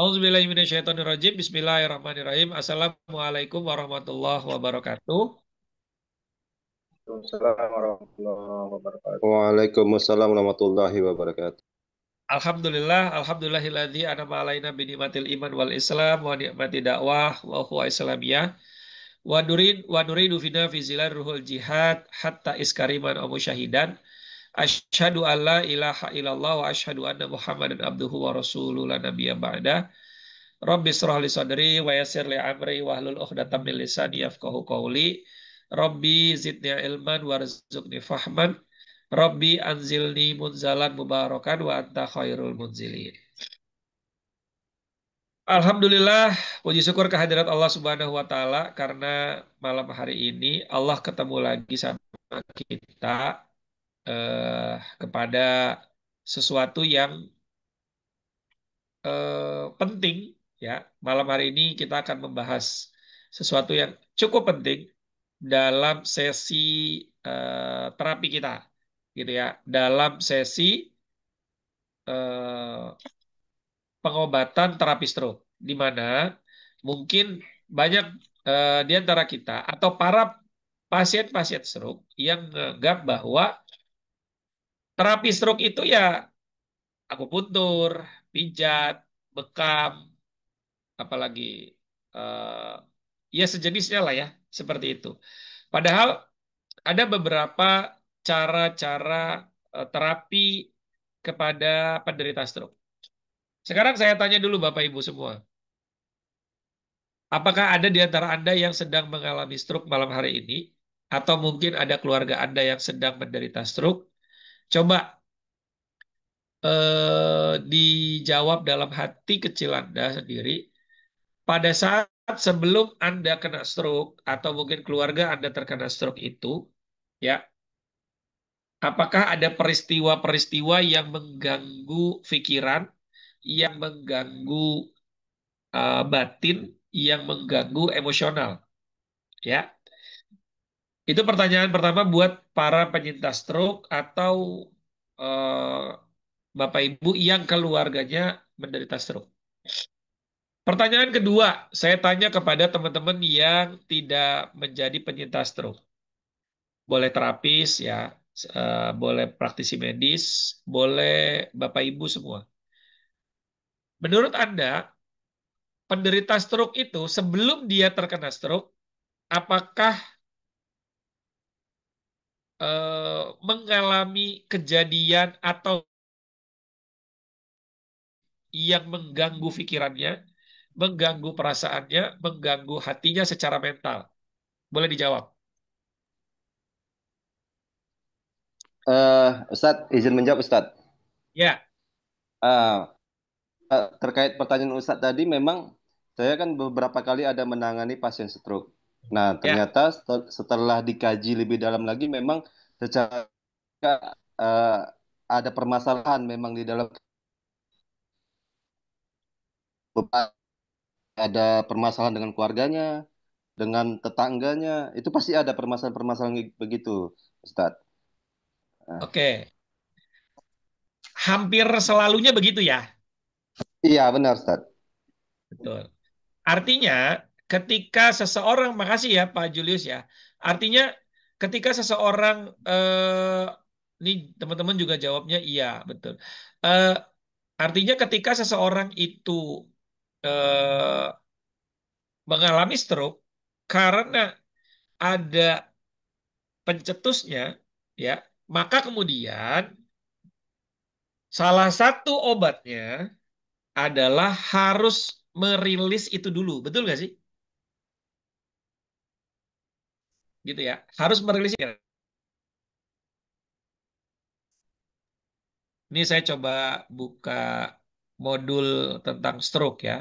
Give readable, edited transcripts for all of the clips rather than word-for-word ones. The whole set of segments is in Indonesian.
Auzubillahiminasyaitonirrajim. Bismillahirrahmanirrahim. Assalamualaikum warahmatullahi wabarakatuh. Waalaikumsalam warahmatullahi wabarakatuh. Waalaikumsalam warahmatullahi wabarakatuh. Alhamdulillahilladzi an'ama alaina binimatil iman wal islam wa ni'mati dakwah wa huwa islamiyah. Wa nuridu fina fi zilal ruhul jihad hatta iskariman wa musyahidan. Asyhadu an la ilaha illallah wa asyhadu anna Muhammadan abduhu wa rasuluhu la nabiyya ba'da. Rabbi shrah li sadri wa yassir li amri wahlul 'uqdatam min lisani yafqahu qawli. Rabbi zidni ilman warzuqni fahman. Rabbi anzilni munzalan mubarakan wa anta khairul munzilin. Alhamdulillah, puji syukur kehadirat Allah Subhanahu wa taala karena malam hari ini Allah ketemu lagi sama kita kepada sesuatu yang penting ya. Malam hari ini kita akan membahas sesuatu yang cukup penting dalam sesi terapi kita gitu ya. Dalam sesi eh, pengobatan terapi stroke di mana mungkin banyak di antara kita atau para pasien-pasien stroke yang menganggap bahwa terapi stroke itu ya akupuntur, pijat, bekam, apalagi eh, ya sejenisnya lah ya, seperti itu. Padahal ada beberapa cara-cara terapi kepada penderita stroke. Sekarang saya tanya dulu Bapak Ibu semua, apakah ada di antara Anda yang sedang mengalami stroke malam hari ini? Atau mungkin ada keluarga Anda yang sedang menderita stroke? Coba dijawab dalam hati kecil Anda sendiri. Pada saat sebelum Anda kena stroke atau mungkin keluarga Anda terkena stroke itu, ya, apakah ada peristiwa-peristiwa yang mengganggu pikiran, yang mengganggu batin, yang mengganggu emosional, ya? Itu pertanyaan pertama buat para penyintas stroke atau eh, Bapak Ibu yang keluarganya menderita stroke. Pertanyaan kedua, saya tanya kepada teman-teman yang tidak menjadi penyintas stroke. Boleh terapis ya, boleh praktisi medis, boleh Bapak Ibu semua. Menurut Anda, penderita stroke itu sebelum dia terkena stroke, apakah mengalami kejadian atau yang mengganggu pikirannya, mengganggu perasaannya, mengganggu hatinya secara mental? Boleh dijawab. Ustadz, izin menjawab Ustadz. Ya, Ah, Terkait pertanyaan Ustadz tadi, memang saya kan beberapa kali ada menangani pasien stroke. Nah, ya. ternyata setelah dikaji lebih dalam lagi, memang secara eh, ada permasalahan memang di dalam, ada permasalahan dengan keluarganya, dengan tetangganya, itu pasti ada permasalahan-permasalahan begitu, Ustadz. Nah, Oke. Hampir selalunya begitu ya. iya benar, Ustadz. Betul. Artinya, ketika seseorang, makasih ya Pak Julius ya. Artinya, ketika seseorang, ini teman-teman juga jawabnya iya, betul. Eh, Artinya ketika seseorang itu eh, mengalami stroke karena ada pencetusnya, ya, maka kemudian salah satu obatnya adalah harus merilis itu dulu, betul nggak sih? Gitu ya, harus merilisnya. Ini saya coba buka modul tentang stroke ya.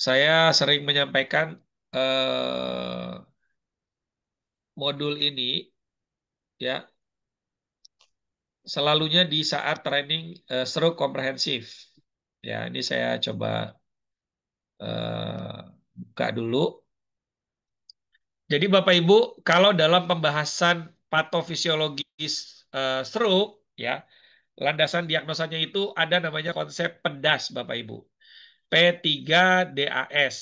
Saya sering menyampaikan modul ini ya selalunya di saat training stroke komprehensif. Ya, ini saya coba buka dulu. Jadi Bapak Ibu, kalau dalam pembahasan patofisiologis stroke ya, Landasan diagnosanya itu ada namanya konsep PEDAS, Bapak Ibu. P3DAS,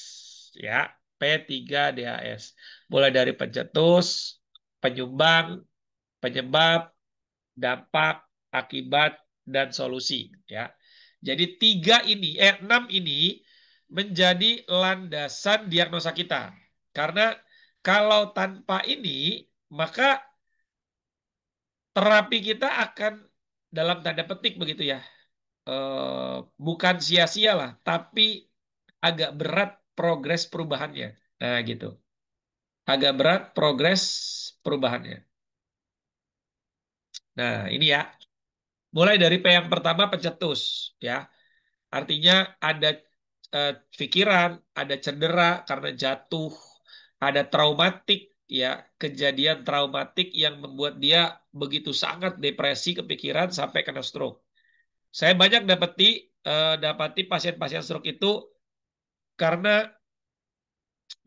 ya. P3DAS. Mulai dari pencetus, penyumbang, penyebab, dampak, akibat, dan solusi, ya. Jadi enam ini menjadi landasan diagnosa kita. Karena kalau tanpa ini, maka terapi kita akan dalam tanda petik begitu ya, bukan sia-sia lah, tapi agak berat progres perubahannya. Nah gitu, agak berat progres perubahannya. Nah ini ya, mulai dari P yang pertama pencetus, ya, artinya ada pikiran, ada cedera karena jatuh, ada traumatik, ya, kejadian traumatik yang membuat dia begitu sangat depresi, kepikiran sampai kena stroke. Saya banyak dapati pasien-pasien stroke itu karena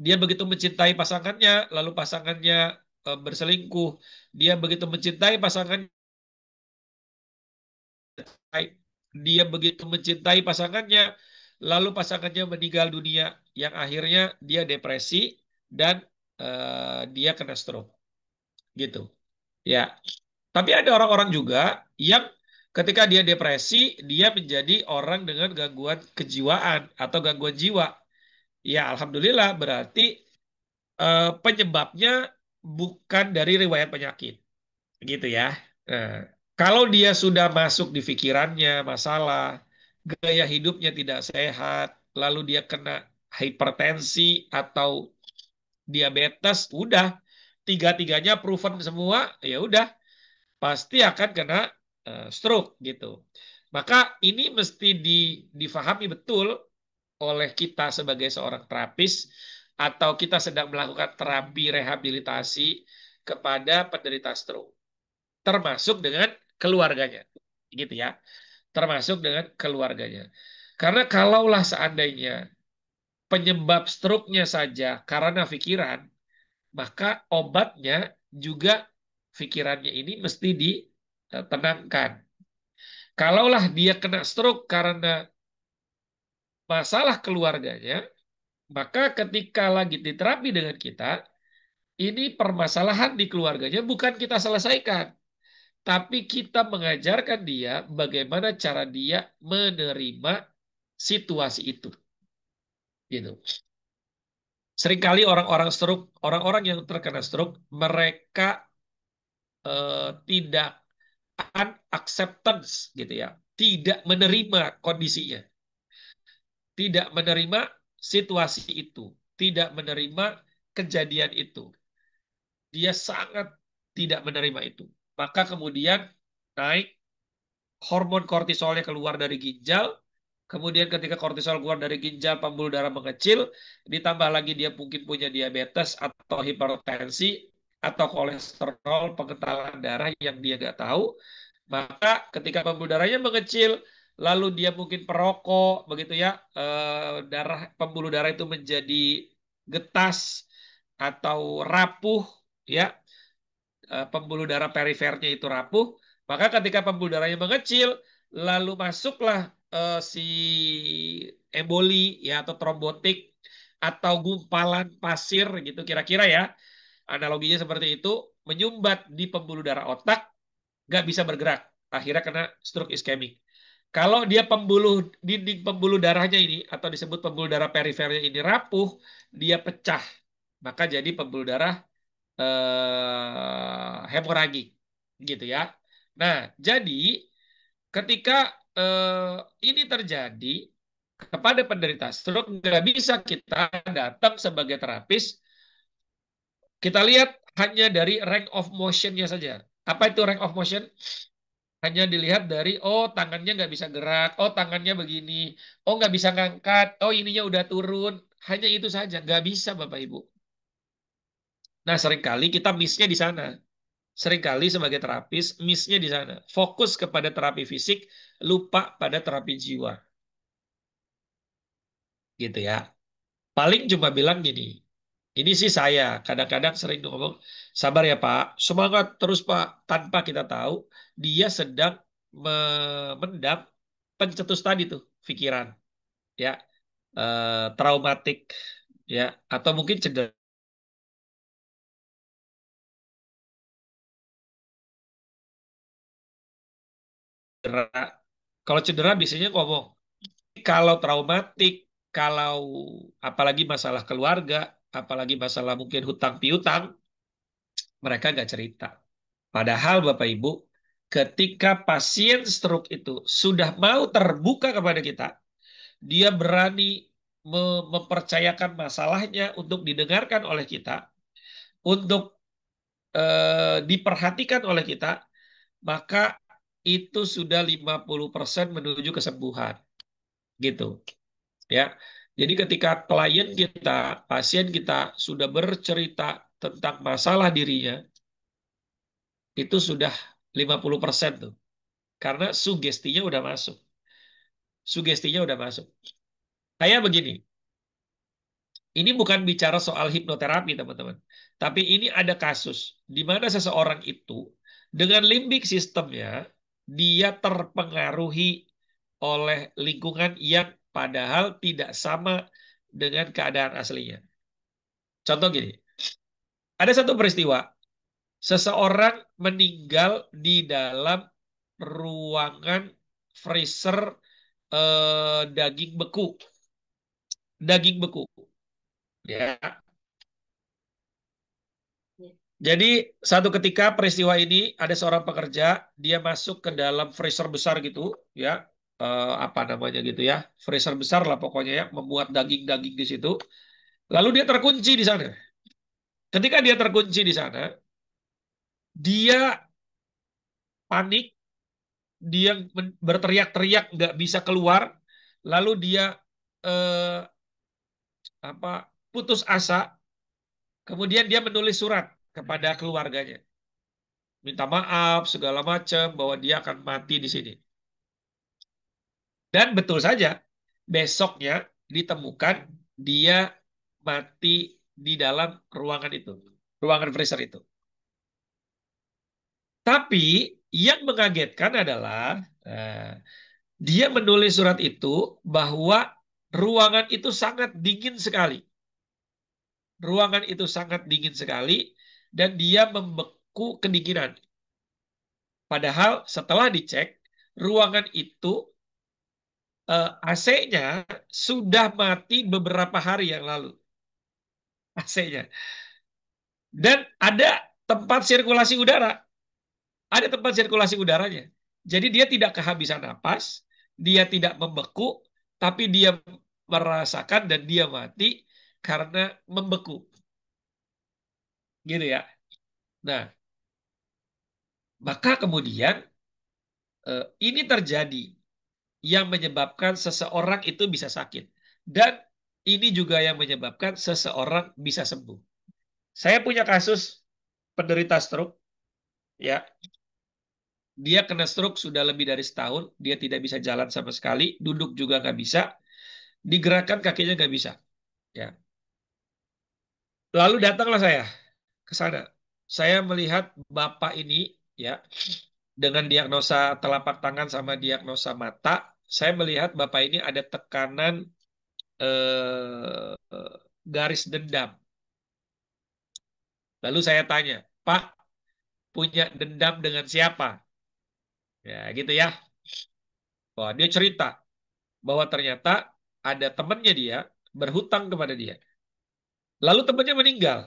dia begitu mencintai pasangannya, lalu pasangannya berselingkuh. Dia begitu mencintai pasangannya, dia begitu mencintai pasangannya, lalu pasangannya meninggal dunia, yang akhirnya dia depresi dan dia kena stroke, gitu. Ya, tapi ada orang-orang juga yang ketika dia depresi, dia menjadi orang dengan gangguan kejiwaan atau gangguan jiwa. Ya, alhamdulillah berarti penyebabnya bukan dari riwayat penyakit, gitu ya. Nah, kalau dia sudah masuk di pikirannya masalah, gaya hidupnya tidak sehat, lalu dia kena hipertensi atau diabetes, udah tiga-tiganya proven semua, ya udah pasti akan kena stroke gitu. Maka ini mesti difahami betul oleh kita sebagai seorang terapis atau kita sedang melakukan terapi rehabilitasi kepada penderita stroke, termasuk dengan keluarganya, gitu ya, termasuk dengan keluarganya. Karena kalaulah seandainya penyebab stroke-nya saja karena pikiran, maka obatnya juga pikirannya ini mesti ditenangkan. Kalaulah dia kena stroke karena masalah keluarganya, maka ketika lagi diterapi dengan kita, ini permasalahan di keluarganya bukan kita selesaikan, tapi kita mengajarkan dia bagaimana cara dia menerima situasi itu. Gitu. Seringkali orang-orang stroke, orang-orang yang terkena stroke, mereka tidak unacceptance gitu ya, tidak menerima kondisinya, tidak menerima situasi itu, tidak menerima kejadian itu. Dia sangat tidak menerima itu. Maka kemudian naik hormon kortisolnya keluar dari ginjal. Kemudian ketika kortisol keluar dari ginjal, pembuluh darah mengecil. Ditambah lagi dia mungkin punya diabetes atau hipertensi atau kolesterol, pengentalan darah yang dia nggak tahu. Maka ketika pembuluh darahnya mengecil, lalu dia mungkin perokok, begitu ya, pembuluh darah itu menjadi getas atau rapuh, ya, pembuluh darah perifernya itu rapuh, maka ketika pembuluh darahnya mengecil, lalu masuklah si emboli ya atau trombotik atau gumpalan pasir gitu kira-kira ya. Analoginya seperti itu, menyumbat di pembuluh darah otak, nggak bisa bergerak. Akhirnya kena stroke iskemik. Kalau dia dinding pembuluh darahnya ini atau disebut pembuluh darah perifernya ini rapuh, dia pecah. Maka jadi pembuluh darah hemoragik gitu ya. Nah, jadi ketika ini terjadi kepada penderita stroke, nggak bisa kita datang sebagai terapis, kita lihat hanya dari range of motion-nya saja. Apa itu range of motion? Hanya dilihat dari, oh tangannya nggak bisa gerak, oh tangannya begini, oh nggak bisa ngangkat, oh ininya udah turun. Hanya itu saja, nggak bisa Bapak Ibu. Nah seringkali kita miss-nya di sana. Seringkali sebagai terapis, miss-nya di sana. Fokus kepada terapi fisik, lupa pada terapi jiwa. Gitu ya. Paling cuma bilang gini, ini sih saya kadang-kadang sering ngomong, sabar ya Pak, semangat terus Pak, tanpa kita tahu dia sedang memendam pencetus tadi tuh pikiran, ya, traumatik, ya, atau mungkin cedera. Kalau cedera biasanya ngomong. Kalau traumatik, kalau apalagi masalah keluarga, apalagi masalah mungkin hutang piutang, mereka nggak cerita. Padahal Bapak Ibu, ketika pasien stroke itu sudah mau terbuka kepada kita, dia berani mempercayakan masalahnya untuk didengarkan oleh kita, untuk diperhatikan oleh kita, maka itu sudah 50% menuju kesembuhan. Gitu. Ya. Jadi ketika klien kita, pasien kita sudah bercerita tentang masalah dirinya, itu sudah 50% tuh. Karena sugestinya udah masuk. Sugestinya udah masuk. Kayak begini, ini bukan bicara soal hipnoterapi, teman-teman. Tapi ini ada kasus di mana seseorang itu dengan limbik sistemnya, dia terpengaruhi oleh lingkungan yang padahal tidak sama dengan keadaan aslinya. Contoh gini, ada satu peristiwa, seseorang meninggal di dalam ruangan freezer daging beku. Daging beku. Ya. Jadi satu ketika peristiwa ini ada seorang pekerja, dia masuk ke dalam freezer besar gitu, ya, apa namanya gitu ya, freezer besar lah pokoknya ya, membuat daging-daging di situ. Lalu dia terkunci di sana. Ketika dia terkunci di sana, dia panik, dia berteriak-teriak nggak bisa keluar, lalu dia eh, apa putus asa, kemudian dia menulis surat kepada keluarganya, minta maaf segala macam bahwa dia akan mati di sini. Dan betul saja, besoknya ditemukan dia mati di dalam ruangan itu, ruangan freezer itu. Tapi yang mengagetkan adalah dia menulis surat itu bahwa ruangan itu sangat dingin sekali. Ruangan itu sangat dingin sekali dan dia membeku kedinginan. Padahal setelah dicek, ruangan itu AC-nya sudah mati beberapa hari yang lalu. AC-nya. Dan ada tempat sirkulasi udara. Ada tempat sirkulasi udaranya. Jadi dia tidak kehabisan napas, dia tidak membeku, tapi dia merasakan dan dia mati karena membeku. Gitu ya. Nah, maka kemudian ini terjadi yang menyebabkan seseorang itu bisa sakit. Dan ini juga yang menyebabkan seseorang bisa sembuh. Saya punya kasus penderita stroke, ya. Dia kena stroke sudah lebih dari setahun, dia tidak bisa jalan sama sekali, duduk juga nggak bisa, digerakkan kakinya nggak bisa. Ya. Lalu datanglah saya ke sana. Saya melihat bapak ini, ya, dengan diagnosa telapak tangan sama diagnosa mata, saya melihat bapak ini ada tekanan garis dendam. Lalu saya tanya, Pak, punya dendam dengan siapa? Ya, gitu ya. Wah, dia cerita bahwa ternyata ada temannya dia berhutang kepada dia. Lalu temannya meninggal.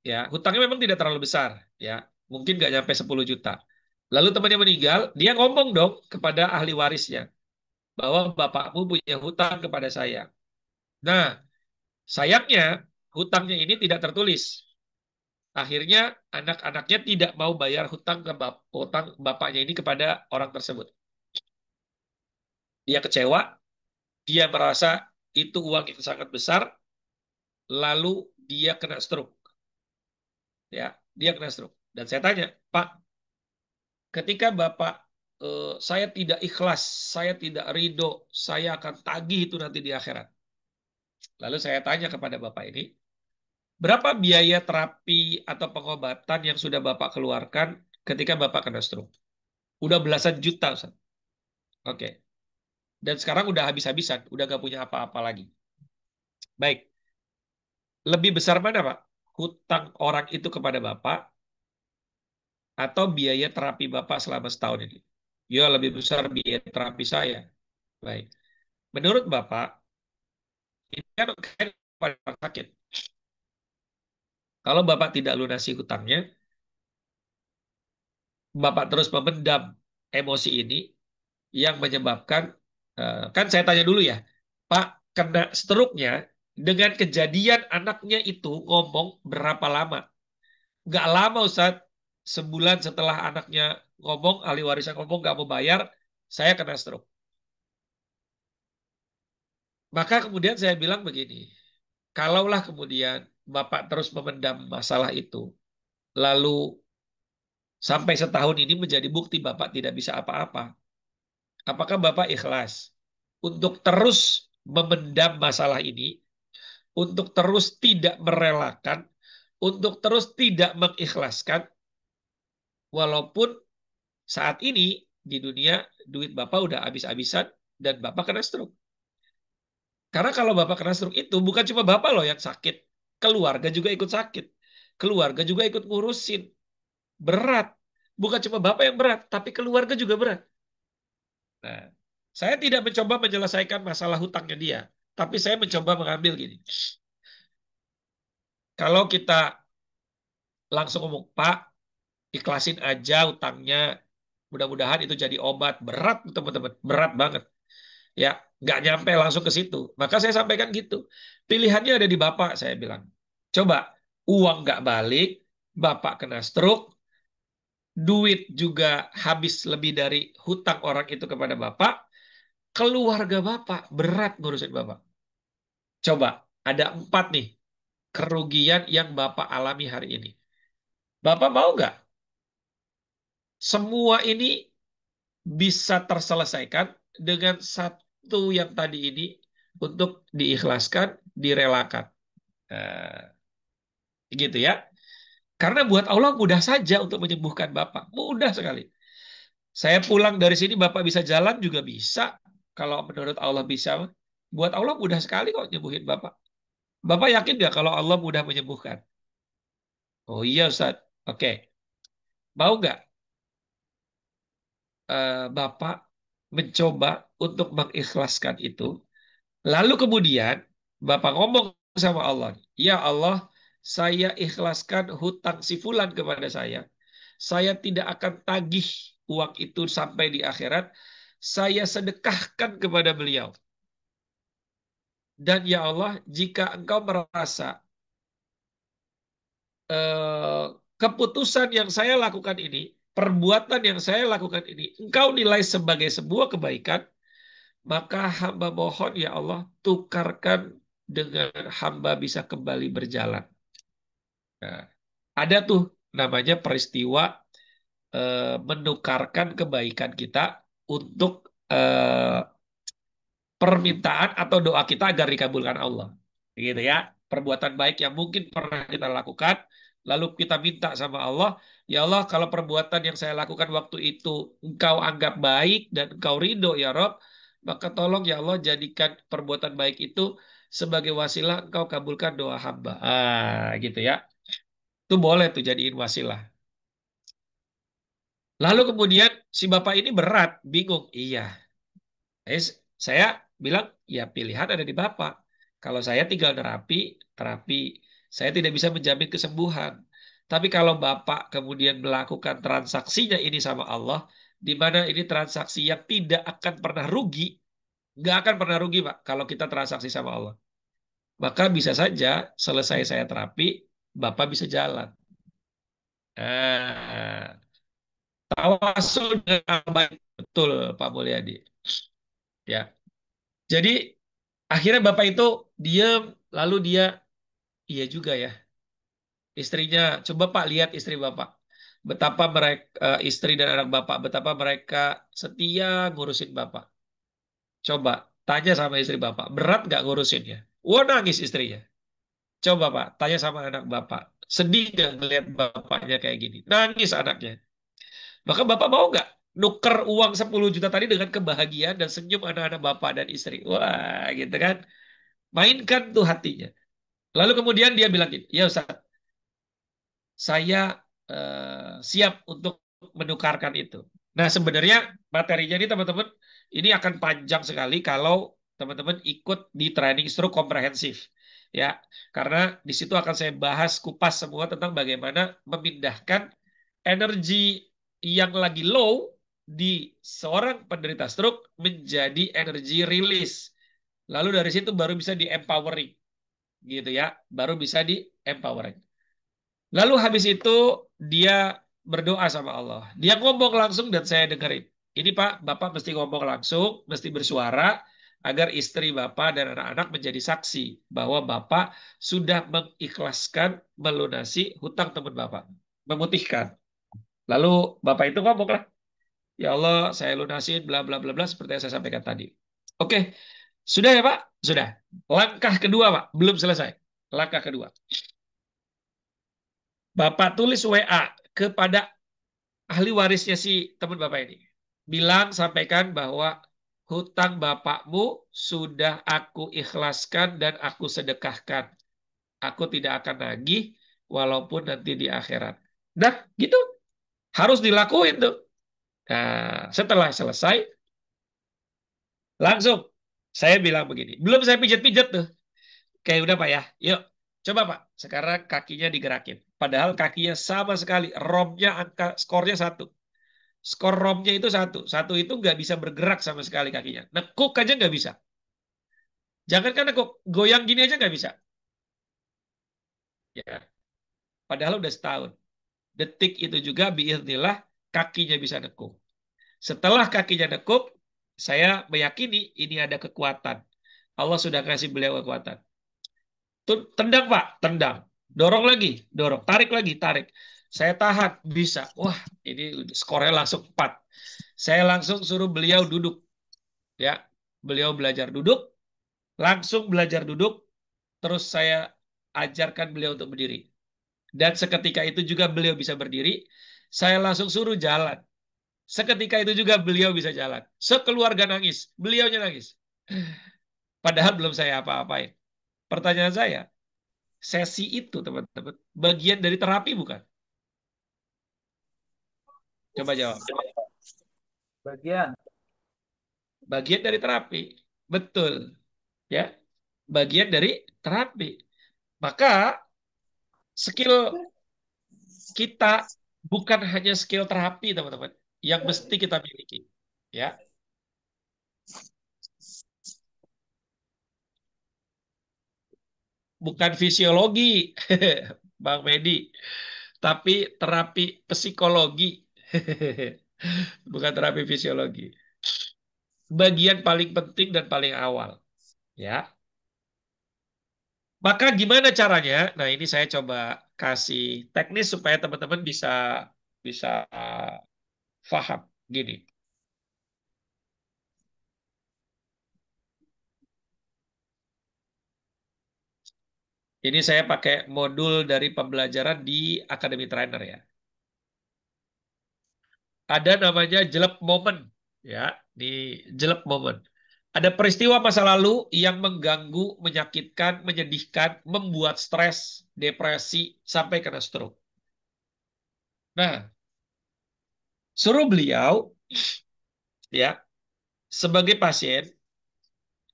Ya, hutangnya memang tidak terlalu besar, ya. Mungkin nggak nyampe 10 juta. Lalu temannya meninggal, dia ngomong dong kepada ahli warisnya bahwa bapakmu punya hutang kepada saya. Nah, sayangnya hutangnya ini tidak tertulis. Akhirnya anak-anaknya tidak mau bayar hutang ke hutang bapaknya ini kepada orang tersebut. Dia kecewa, dia merasa itu uang yang sangat besar, lalu dia kena stroke. Ya, dia kena stroke. Dan saya tanya, Pak, ketika Bapak saya tidak ikhlas, saya tidak ridho, saya akan tagih itu nanti di akhirat. Lalu saya tanya kepada Bapak ini, berapa biaya terapi atau pengobatan yang sudah Bapak keluarkan ketika Bapak kena stroke? Udah belasan juta, Ustaz. Oke. Dan sekarang udah habis-habisan, udah gak punya apa-apa lagi. Baik. Lebih besar mana, Pak? Hutang orang itu kepada Bapak atau biaya terapi Bapak selama setahun ini? Ya, lebih besar biaya terapi saya. Baik. Menurut Bapak, ini kan pada sakit. Kalau Bapak tidak lunasi hutangnya, Bapak terus memendam emosi ini yang menyebabkan, kan saya tanya dulu ya, Pak, kena stroke-nya dengan kejadian anaknya itu ngomong berapa lama? Nggak lama, Ustaz. Sebulan setelah anaknya ngomong, ahli warisnya ngomong nggak mau bayar, saya kena stroke. Maka kemudian saya bilang begini, kalaulah kemudian Bapak terus memendam masalah itu, lalu sampai setahun ini menjadi bukti Bapak tidak bisa apa-apa, apakah Bapak ikhlas untuk terus memendam masalah ini, untuk terus tidak merelakan, untuk terus tidak mengikhlaskan, walaupun saat ini di dunia duit Bapak udah habis-habisan dan Bapak kena stroke. Karena kalau Bapak kena stroke itu bukan cuma Bapak loh yang sakit, keluarga juga ikut sakit. Keluarga juga ikut ngurusin. Berat. Bukan cuma Bapak yang berat, tapi keluarga juga berat. Nah, saya tidak mencoba menyelesaikan masalah hutangnya dia, tapi saya mencoba mengambil gini. Kalau kita langsung ngomong, Pak, ikhlasin aja hutangnya, mudah-mudahan itu jadi obat. Berat, teman-teman. Berat banget. Ya, nggak nyampe langsung ke situ. Maka saya sampaikan gitu. Pilihannya ada di Bapak, saya bilang. Coba, uang nggak balik, Bapak kena stroke, duit juga habis lebih dari hutang orang itu kepada Bapak, keluarga Bapak berat ngurusin Bapak. Coba, ada 4 nih kerugian yang Bapak alami hari ini. Bapak mau nggak semua ini bisa terselesaikan dengan satu yang tadi ini untuk diikhlaskan, direlakan. Nah, gitu ya. Karena buat Allah mudah saja untuk menyembuhkan Bapak. Mudah sekali. Saya pulang dari sini Bapak bisa jalan juga bisa. Kalau menurut Allah bisa. Buat Allah mudah sekali kok nyembuhin Bapak. Bapak yakin nggak kalau Allah mudah menyembuhkan? Oh iya Ustaz. Oke. Mau nggak Bapak mencoba untuk mengikhlaskan itu? Lalu kemudian Bapak ngomong sama Allah, ya Allah, saya ikhlaskan hutang si fulan kepada saya. Saya tidak akan tagih uang itu sampai di akhirat. Saya sedekahkan kepada beliau. Dan ya Allah, jika engkau merasa eh, keputusan yang saya lakukan ini, perbuatan yang saya lakukan ini, engkau nilai sebagai sebuah kebaikan, maka hamba mohon ya Allah, tukarkan dengan hamba bisa kembali berjalan. Nah, ada tuh namanya peristiwa menukarkan kebaikan kita untuk eh, permintaan atau doa kita agar dikabulkan Allah. Gitu ya. Perbuatan baik yang mungkin pernah kita lakukan, lalu kita minta sama Allah, ya Allah kalau perbuatan yang saya lakukan waktu itu engkau anggap baik dan engkau ridho ya Rob, maka tolong ya Allah jadikan perbuatan baik itu sebagai wasilah engkau kabulkan doa hamba. Gitu ya. Itu boleh tuh jadiin wasilah. Lalu kemudian si bapak ini berat, bingung. Iya, Eh, saya bilang, ya pilihan ada di Bapak. Kalau saya tinggal terapi, terapi. Saya tidak bisa menjamin kesembuhan. Tapi kalau Bapak kemudian melakukan transaksinya ini sama Allah, di mana ini transaksi yang tidak akan pernah rugi, nggak akan pernah rugi, Pak, kalau kita transaksi sama Allah. Maka bisa saja selesai saya terapi, Bapak bisa jalan. Nah, tawasul dengan baik. Betul, Pak Mulyadi. Ya. Jadi akhirnya bapak itu diam, lalu dia, iya juga ya, istrinya, coba Pak lihat istri bapak, betapa mereka istri dan anak bapak, betapa mereka setia ngurusin bapak. Coba tanya sama istri bapak, berat nggak ngurusinnya? Wah nangis istrinya. Coba Pak, tanya sama anak bapak, sedih nggak ngeliat bapaknya kayak gini? Nangis anaknya. Maka bapak mau nggak nuker uang 10 juta tadi dengan kebahagiaan dan senyum anak-anak bapak dan istri. Wah, gitu kan. Mainkan tuh hatinya. Lalu kemudian dia bilang gini, ya Ustaz, saya siap untuk menukarkan itu. Nah, sebenarnya materinya ini teman-teman, ini akan panjang sekali kalau teman-teman ikut di training stroke komprehensif. Ya, karena di situ akan saya bahas kupas semua tentang bagaimana memindahkan energi yang lagi low di seorang penderita stroke menjadi energi rilis. Lalu dari situ baru bisa di empowering, gitu ya, baru bisa di empowering. Lalu habis itu dia berdoa sama Allah. Dia ngomong langsung dan saya dengerin. Ini Pak, Bapak mesti ngomong langsung, mesti bersuara agar istri Bapak dan anak-anak menjadi saksi bahwa Bapak sudah mengikhlaskan melunasi hutang teman Bapak, memutihkan. Lalu Bapak itu ngomong lah, ya Allah, saya lunasin bla bla bla bla seperti yang saya sampaikan tadi. Oke, sudah ya Pak? Sudah. Langkah kedua Pak, belum selesai. Langkah kedua. Bapak tulis WA kepada ahli warisnya si teman Bapak ini. Bilang, sampaikan bahwa hutang Bapakmu sudah aku ikhlaskan dan aku sedekahkan. Aku tidak akan nagih walaupun nanti di akhirat. Dah, gitu. Harus dilakuin tuh. Nah, setelah selesai, langsung saya bilang begini. Belum saya pijat-pijat tuh. Kayak udah Pak ya, yuk. Coba Pak, sekarang kakinya digerakin. Padahal kakinya sama sekali. ROM-nya angka skornya 1. Skor ROM-nya itu 1. 1 itu nggak bisa bergerak sama sekali kakinya. Nekuk aja nggak bisa. Jangankan nekuk, goyang gini aja nggak bisa. Ya, padahal udah setahun. Detik itu juga biiznillah kakinya bisa nekuk. Setelah kakinya nekuk, saya meyakini ini ada kekuatan. Allah sudah kasih beliau kekuatan. Tendang Pak, tendang. Dorong lagi, dorong. Tarik lagi, tarik. Saya tahan, bisa. Wah, ini skornya langsung 4. Saya langsung suruh beliau duduk. Ya, beliau belajar duduk, langsung belajar duduk, terus saya ajarkan beliau untuk berdiri. Dan seketika itu juga beliau bisa berdiri, saya langsung suruh jalan. Seketika itu juga beliau bisa jalan. Sekeluarga nangis, beliaunya nangis. Padahal belum saya apa-apain. Pertanyaan saya, sesi itu teman-teman, bagian dari terapi bukan? Coba jawab. Bagian. Bagian dari terapi. Betul. Ya, bagian dari terapi. Maka skill kita bukan hanya skill terapi, teman-teman, yang mesti kita miliki. Ya, bukan fisiologi, Bang Medi, tapi terapi psikologi. Bukan terapi fisiologi. Bagian paling penting dan paling awal. Ya. Maka gimana caranya? Nah, ini saya coba kasih teknis supaya teman-teman bisa bisa paham. Gini. Ini saya pakai modul dari pembelajaran di Academy Trainer ya. Ada namanya jelek momen ya, di jelek momen. Ada peristiwa masa lalu yang mengganggu, menyakitkan, menyedihkan, membuat stres, depresi sampai kena stroke. Nah, suruh beliau ya sebagai pasien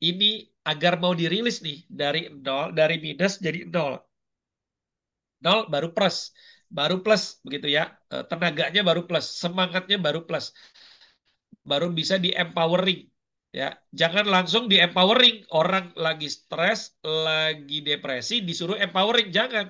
ini agar mau dirilis nih dari nol, dari minus jadi nol. Nol baru plus. Baru plus begitu ya. Tenaganya baru plus, semangatnya baru plus. Baru bisa di empowering ya. Jangan langsung di empowering orang lagi stres, lagi depresi disuruh empowering, jangan.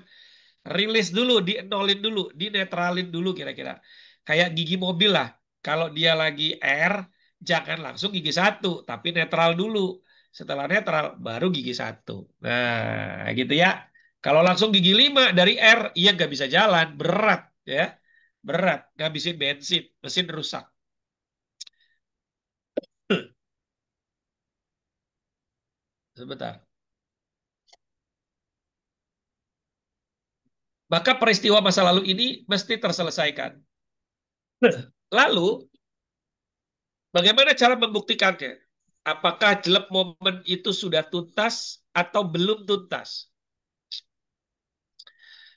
Rilis dulu, dienolin dulu, dinetralin dulu kira-kira. Kayak gigi mobil lah. Kalau dia lagi R, jangan langsung gigi 1, tapi netral dulu. Setelah netral, baru gigi 1. Nah, gitu ya. Kalau langsung gigi 5 dari R, iya nggak bisa jalan, berat ya. Berat, ngabisin bensin, mesin rusak. Sebentar. Maka peristiwa masa lalu ini mesti terselesaikan. Lalu Bagaimana cara membuktikannya? Apakah jelek momen itu sudah tuntas atau belum tuntas?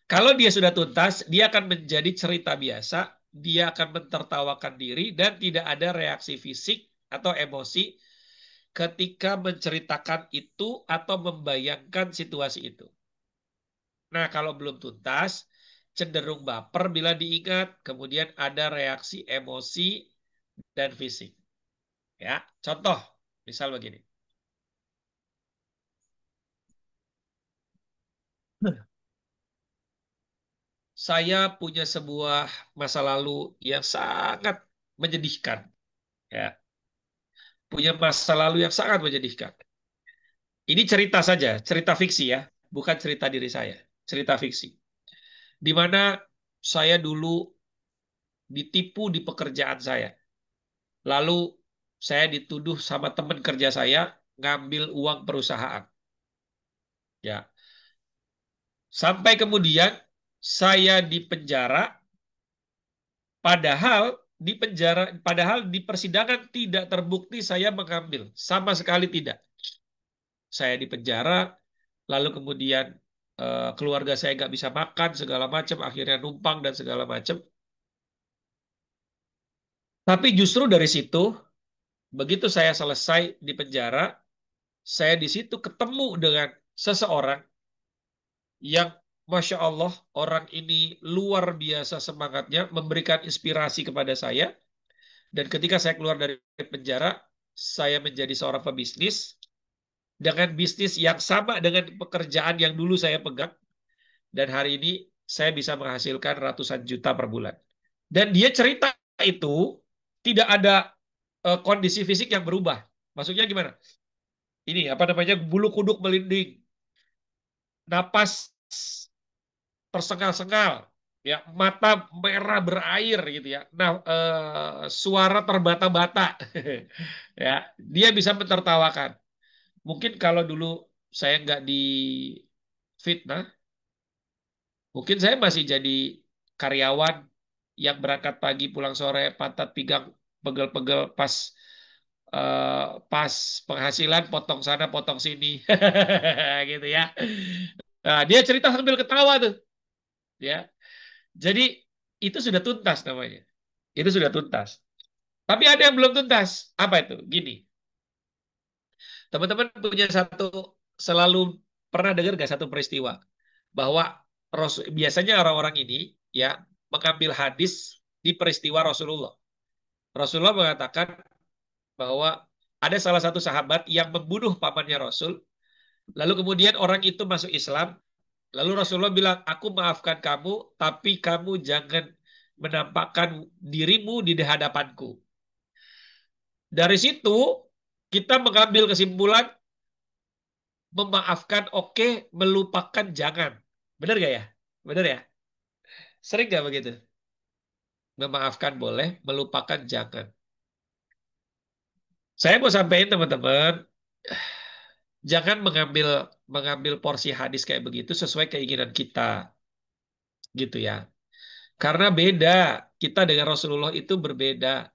Kalau dia sudah tuntas, dia akan menjadi cerita biasa, dia akan mentertawakan diri dan tidak ada reaksi fisik atau emosi ketika menceritakan itu atau membayangkan situasi itu. Nah, kalau belum tuntas, cenderung baper bila diingat, kemudian ada reaksi emosi dan fisik. Ya, contoh, misal begini. Saya punya sebuah masa lalu yang sangat menyedihkan. Ya, punya masa lalu yang sangat menyedihkan. Ini cerita saja, cerita fiksi ya, bukan cerita diri saya, cerita fiksi. Di mana saya dulu ditipu di pekerjaan saya. Lalu saya dituduh sama teman kerja saya ngambil uang perusahaan. Ya, sampai kemudian saya dipenjara, padahal di persidangan tidak terbukti saya mengambil, sama sekali tidak. Saya dipenjara, lalu kemudian keluarga saya nggak bisa makan segala macam, akhirnya numpang dan segala macam. Tapi justru dari situ, begitu saya selesai di penjara, saya di situ ketemu dengan seseorang yang Masya Allah, orang ini luar biasa semangatnya, memberikan inspirasi kepada saya. Dan ketika saya keluar dari penjara, saya menjadi seorang pebisnis dengan bisnis yang sama dengan pekerjaan yang dulu saya pegang. Dan hari ini saya bisa menghasilkan ratusan juta per bulan. Dan dia cerita itu tidak ada kondisi fisik yang berubah. Maksudnya gimana? Ini apa namanya, bulu kuduk melinding, napas tersengal-sengal, ya mata merah berair gitu ya. Nah, suara terbata-bata, ya dia bisa mentertawakan. Mungkin kalau dulu saya nggak difitnah, mungkin saya masih jadi karyawan yang berangkat pagi pulang sore, pantat pinggang pegel-pegel pas penghasilan potong sana potong sini, gitu ya. Nah, dia cerita sambil ketawa tuh, ya. Jadi itu sudah tuntas namanya. Itu sudah tuntas. Tapi ada yang belum tuntas. Apa itu? Gini, teman-teman punya selalu pernah dengar gak satu peristiwa bahwa biasanya orang-orang ini ya mengambil hadis di peristiwa Rasulullah. Rasulullah mengatakan bahwa ada salah satu sahabat yang membunuh pamannya Rasul, lalu kemudian orang itu masuk Islam, lalu Rasulullah bilang, aku maafkan kamu, tapi kamu jangan menampakkan dirimu di hadapanku. Dari situ kita mengambil kesimpulan, memaafkan oke, melupakan jangan. Benar gak ya? Benar ya? Sering gak begitu? Memaafkan boleh, melupakan jangan. Saya mau sampaikan teman-teman, jangan mengambil mengambil porsi hadis kayak begitu sesuai keinginan kita, gitu ya. Karena beda, kita dengan Rasulullah itu berbeda.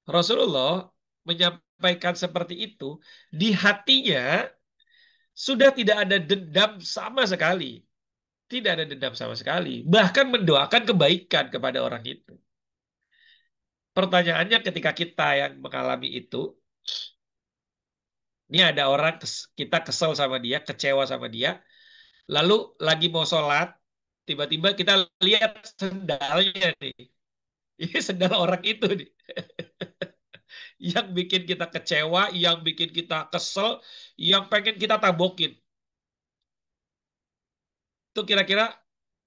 Rasulullah menyampaikan seperti itu, di hatinya sudah tidak ada dendam sama sekali. Tidak ada dendam sama sekali. Bahkan mendoakan kebaikan kepada orang itu. Pertanyaannya ketika kita yang mengalami itu, ini ada orang kita kesel sama dia, kecewa sama dia, lalu lagi mau sholat, tiba-tiba kita lihat sendalnya nih. Ini sendal orang itu nih. Yang bikin kita kecewa, yang bikin kita kesel, yang pengen kita tabokin. Itu kira-kira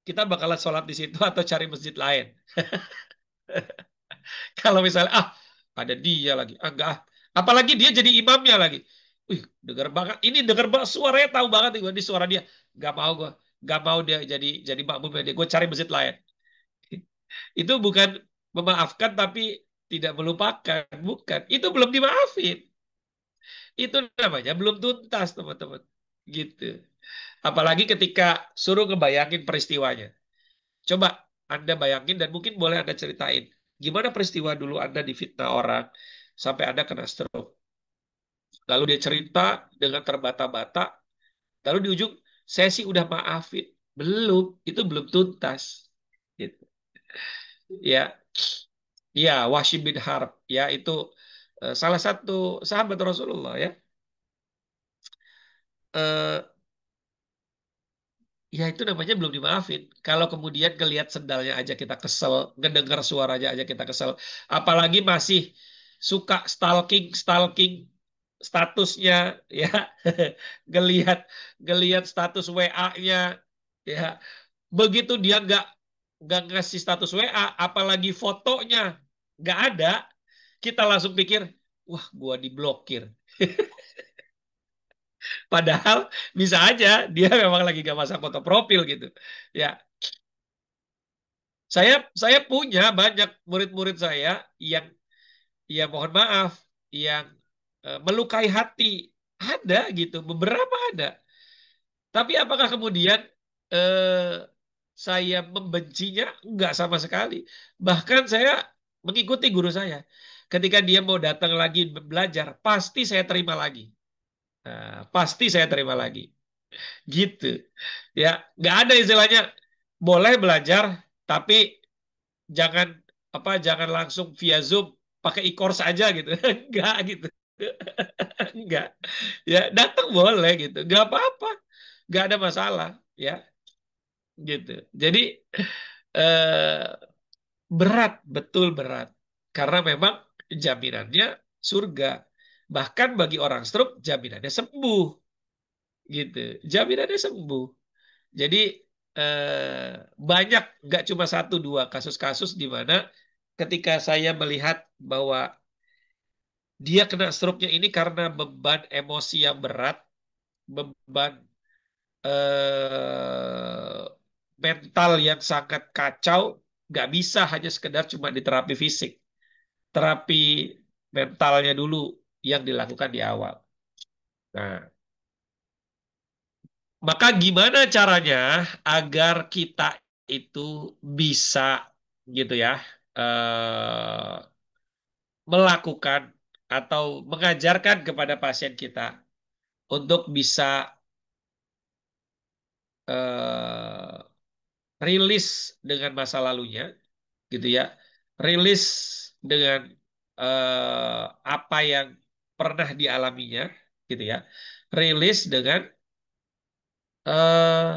kita bakalan sholat di situ atau cari masjid lain. Kalau misalnya, ada dia lagi. Enggak. Apalagi dia jadi imamnya lagi. Wih, denger banget. Ini denger banget. Suaranya tahu banget. Ini suara dia. Gak mau gue. Gak mau dia jadi makmum dia. Gue cari masjid lain. Itu bukan memaafkan tapi tidak melupakan. Bukan. Itu belum dimaafin. Itu namanya belum tuntas, teman-teman. Gitu. Apalagi ketika suruh ngebayangin peristiwanya. Coba Anda bayangin dan mungkin boleh Anda ceritain. Gimana peristiwa dulu Anda difitnah orang sampai ada kena stroke. Lalu dia cerita dengan terbata-bata, lalu di ujung, saya sih udah maafin. Belum, itu belum tuntas. Gitu. Ya, ya, Wahsy bin Harb, ya itu salah satu sahabat Rasulullah ya. Eh, Ya itu namanya belum dimaafin. Kalau kemudian ngelihat sendalnya aja kita kesel, ngedengar suaranya aja kita kesel, apalagi masih suka stalking, stalking statusnya, ya, ngelihat ngelihat status WA-nya, ya, begitu dia nggak ngasih status WA, apalagi fotonya nggak ada, kita langsung pikir, wah, gua diblokir. Padahal bisa aja dia memang lagi gak masang foto profil gitu. Ya, saya punya banyak murid-murid saya yang ya mohon maaf yang melukai hati. Ada gitu, beberapa ada. Tapi apakah kemudian eh, saya membencinya? Enggak sama sekali. Bahkan saya mengikuti guru saya. Ketika dia mau datang lagi belajar, pasti saya terima lagi. Nah, pasti saya terima lagi. Gitu. Ya, nggak ada istilahnya boleh belajar, tapi jangan jangan langsung via Zoom pakai e-course aja gitu. Enggak gitu. Enggak. Ya, datang boleh gitu. Enggak apa-apa. Enggak ada masalah, ya. Gitu. Jadi eh, berat, betul berat. Karena memang jaminannya surga. Bahkan bagi orang stroke jaminannya sembuh, gitu. Jaminannya sembuh. Jadi banyak, nggak cuma satu dua kasus-kasus di mana ketika saya melihat bahwa dia kena stroke-nya ini karena beban emosi yang berat, beban eh, mental yang sangat kacau, nggak bisa hanya sekedar cuma di terapi fisik, terapi mentalnya dulu yang dilakukan di awal. Nah, maka gimana caranya agar kita itu bisa gitu ya eh, melakukan atau mengajarkan kepada pasien kita untuk bisa eh, rilis dengan masa lalunya gitu ya, rilis dengan apa yang pernah dialaminya gitu ya, rilis dengan eh,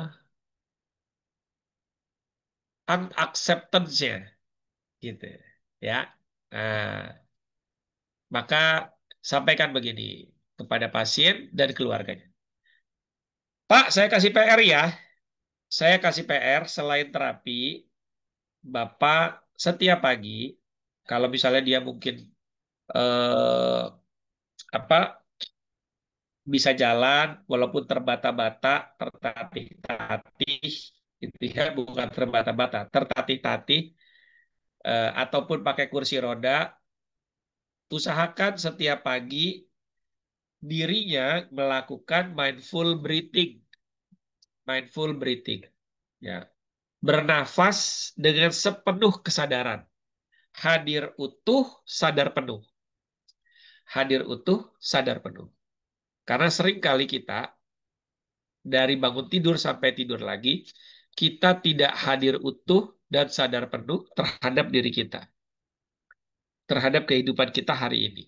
unacceptance-nya gitu ya. Nah, maka sampaikan begini kepada pasien dan keluarganya. Pak, saya kasih PR ya. Saya kasih PR selain terapi, Bapak setiap pagi, kalau misalnya dia mungkin eh, apa bisa jalan walaupun terbata-bata, tertatih-tatih, gitu ya, bukan terbata-bata, tertatih-tatih, ataupun pakai kursi roda, usahakan setiap pagi dirinya melakukan mindful breathing, ya, bernafas dengan sepenuh kesadaran, hadir utuh, sadar penuh, hadir utuh, sadar penuh. Karena sering kali kita dari bangun tidur sampai tidur lagi, kita tidak hadir utuh dan sadar penuh terhadap diri kita, terhadap kehidupan kita hari ini.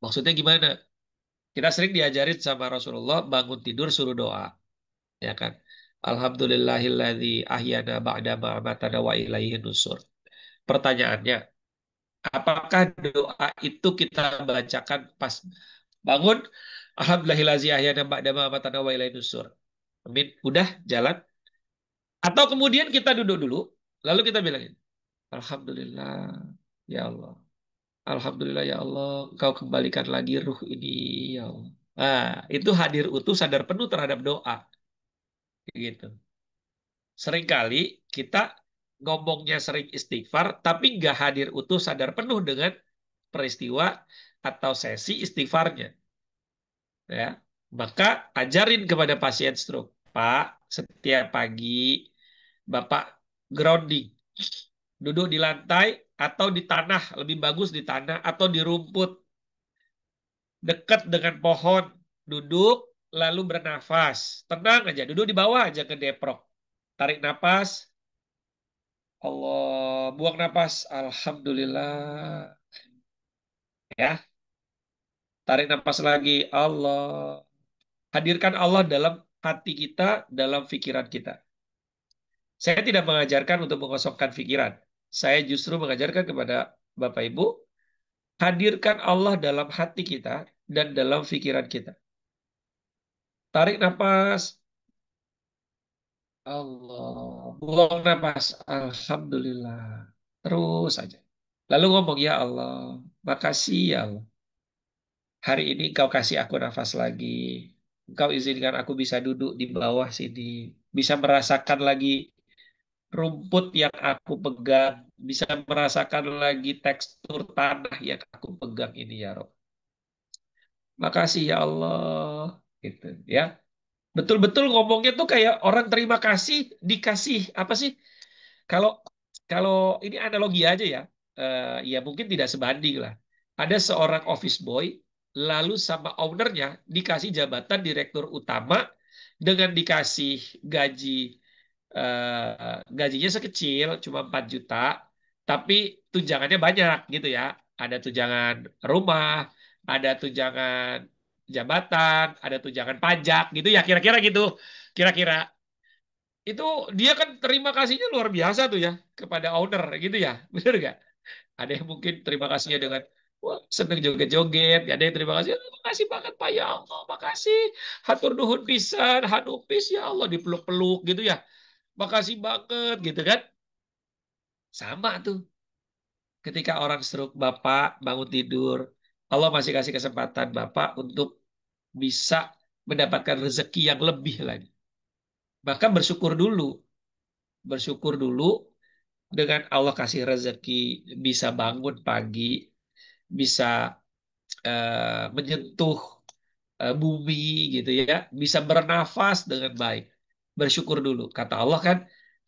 Maksudnya gimana? Kita sering diajarin sama Rasulullah bangun tidur suruh doa, ya kan? Alhamdulillahilladzi ahyana ba'da ma amatana wa ilaihi nusur. Pertanyaannya, apakah doa itu kita bacakan pas bangun? Alhamdulillahilladzi ahyana ba'da ma amatana wa ilaihi nusur. Amin. Udah jalan. Atau kemudian kita duduk dulu, lalu kita bilangin, Alhamdulillah, ya Allah. Alhamdulillah ya Allah, Engkau kembalikan lagi ruh ini, ya Allah. Nah, itu hadir utuh sadar penuh terhadap doa. Gitu. Seringkali kita ngomongnya sering istighfar, tapi nggak hadir utuh sadar penuh dengan peristiwa atau sesi istighfarnya. Ya. Maka ajarin kepada pasien stroke, Pak, setiap pagi Bapak grounding, duduk di lantai atau di tanah, lebih bagus di tanah atau di rumput, dekat dengan pohon, duduk lalu bernafas. Tenang aja, duduk di bawah aja ke deprok. Tarik napas, Allah, buang napas, Alhamdulillah. Ya, tarik napas lagi, Allah. Hadirkan Allah dalam hati kita, dalam pikiran kita. Saya tidak mengajarkan untuk mengosongkan pikiran. Saya justru mengajarkan kepada Bapak Ibu, hadirkan Allah dalam hati kita dan dalam pikiran kita. Tarik napas, Allah. Buang napas, Alhamdulillah. Terus saja. Lalu ngomong, ya Allah, makasih ya Allah. Hari ini Engkau kasih aku nafas lagi. Engkau izinkan aku bisa duduk di bawah sini. Bisa merasakan lagi rumput yang aku pegang. Bisa merasakan lagi tekstur tanah yang aku pegang ini ya Rob. Makasih ya Allah. Gitu ya. Betul-betul ngomongnya tuh kayak orang terima kasih dikasih apa sih? Kalau kalau ini analogi aja ya, ya mungkin tidak sebanding lah. Ada seorang office boy, lalu sama ownernya dikasih jabatan direktur utama dengan dikasih gaji gajinya sekecil, cuma 4 juta, tapi tunjangannya banyak gitu ya. Ada tunjangan rumah, ada tunjangan jabatan, ada tunjangan pajak gitu ya, kira-kira gitu. Kira-kira itu dia kan terima kasihnya luar biasa tuh ya kepada owner gitu ya, bener gak? Ada yang mungkin terima kasihnya dengan wah seneng joget-joget, ada yang terima kasih, "Oh, makasih banget Pak ya Allah, makasih, hatur nuhun pisan, hanupis ya Allah dipeluk-peluk gitu ya, makasih banget gitu kan, sama tuh ketika orang stroke Bapak bangun tidur, Allah masih kasih kesempatan Bapak untuk bisa mendapatkan rezeki yang lebih lagi, maka bersyukur dulu dengan Allah kasih rezeki bisa bangun pagi, bisa menyentuh bumi gitu ya, bisa bernafas dengan baik. Bersyukur dulu. Kata Allah kan,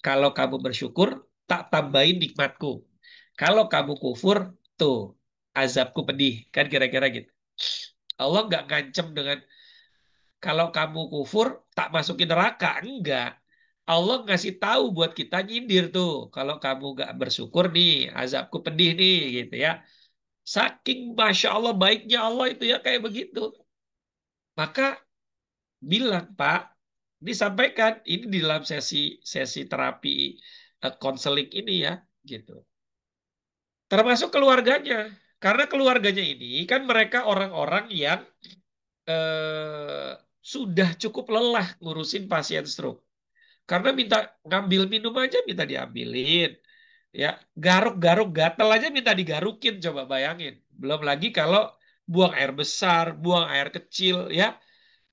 kalau kamu bersyukur, tak tambahin nikmatku. Kalau kamu kufur, tuh azabku pedih. Kan kira-kira gitu. Allah nggak ngancem dengan kalau kamu kufur, tak masukin neraka. Enggak. Allah ngasih tahu buat kita nyindir tuh. Kalau kamu nggak bersyukur nih, azabku pedih nih gitu ya. Saking Masya Allah baiknya Allah itu ya kayak begitu. Maka bilang, Pak, disampaikan ini di dalam sesi sesi terapi konseling ini ya, gitu. Termasuk keluarganya. Karena keluarganya ini kan mereka orang-orang yang eh, sudah cukup lelah ngurusin pasien stroke. Karena minta ngambil minum aja minta diambilin. Ya, garuk-garuk gatel aja minta digarukin, coba bayangin. Belum lagi kalau buang air besar, buang air kecil ya.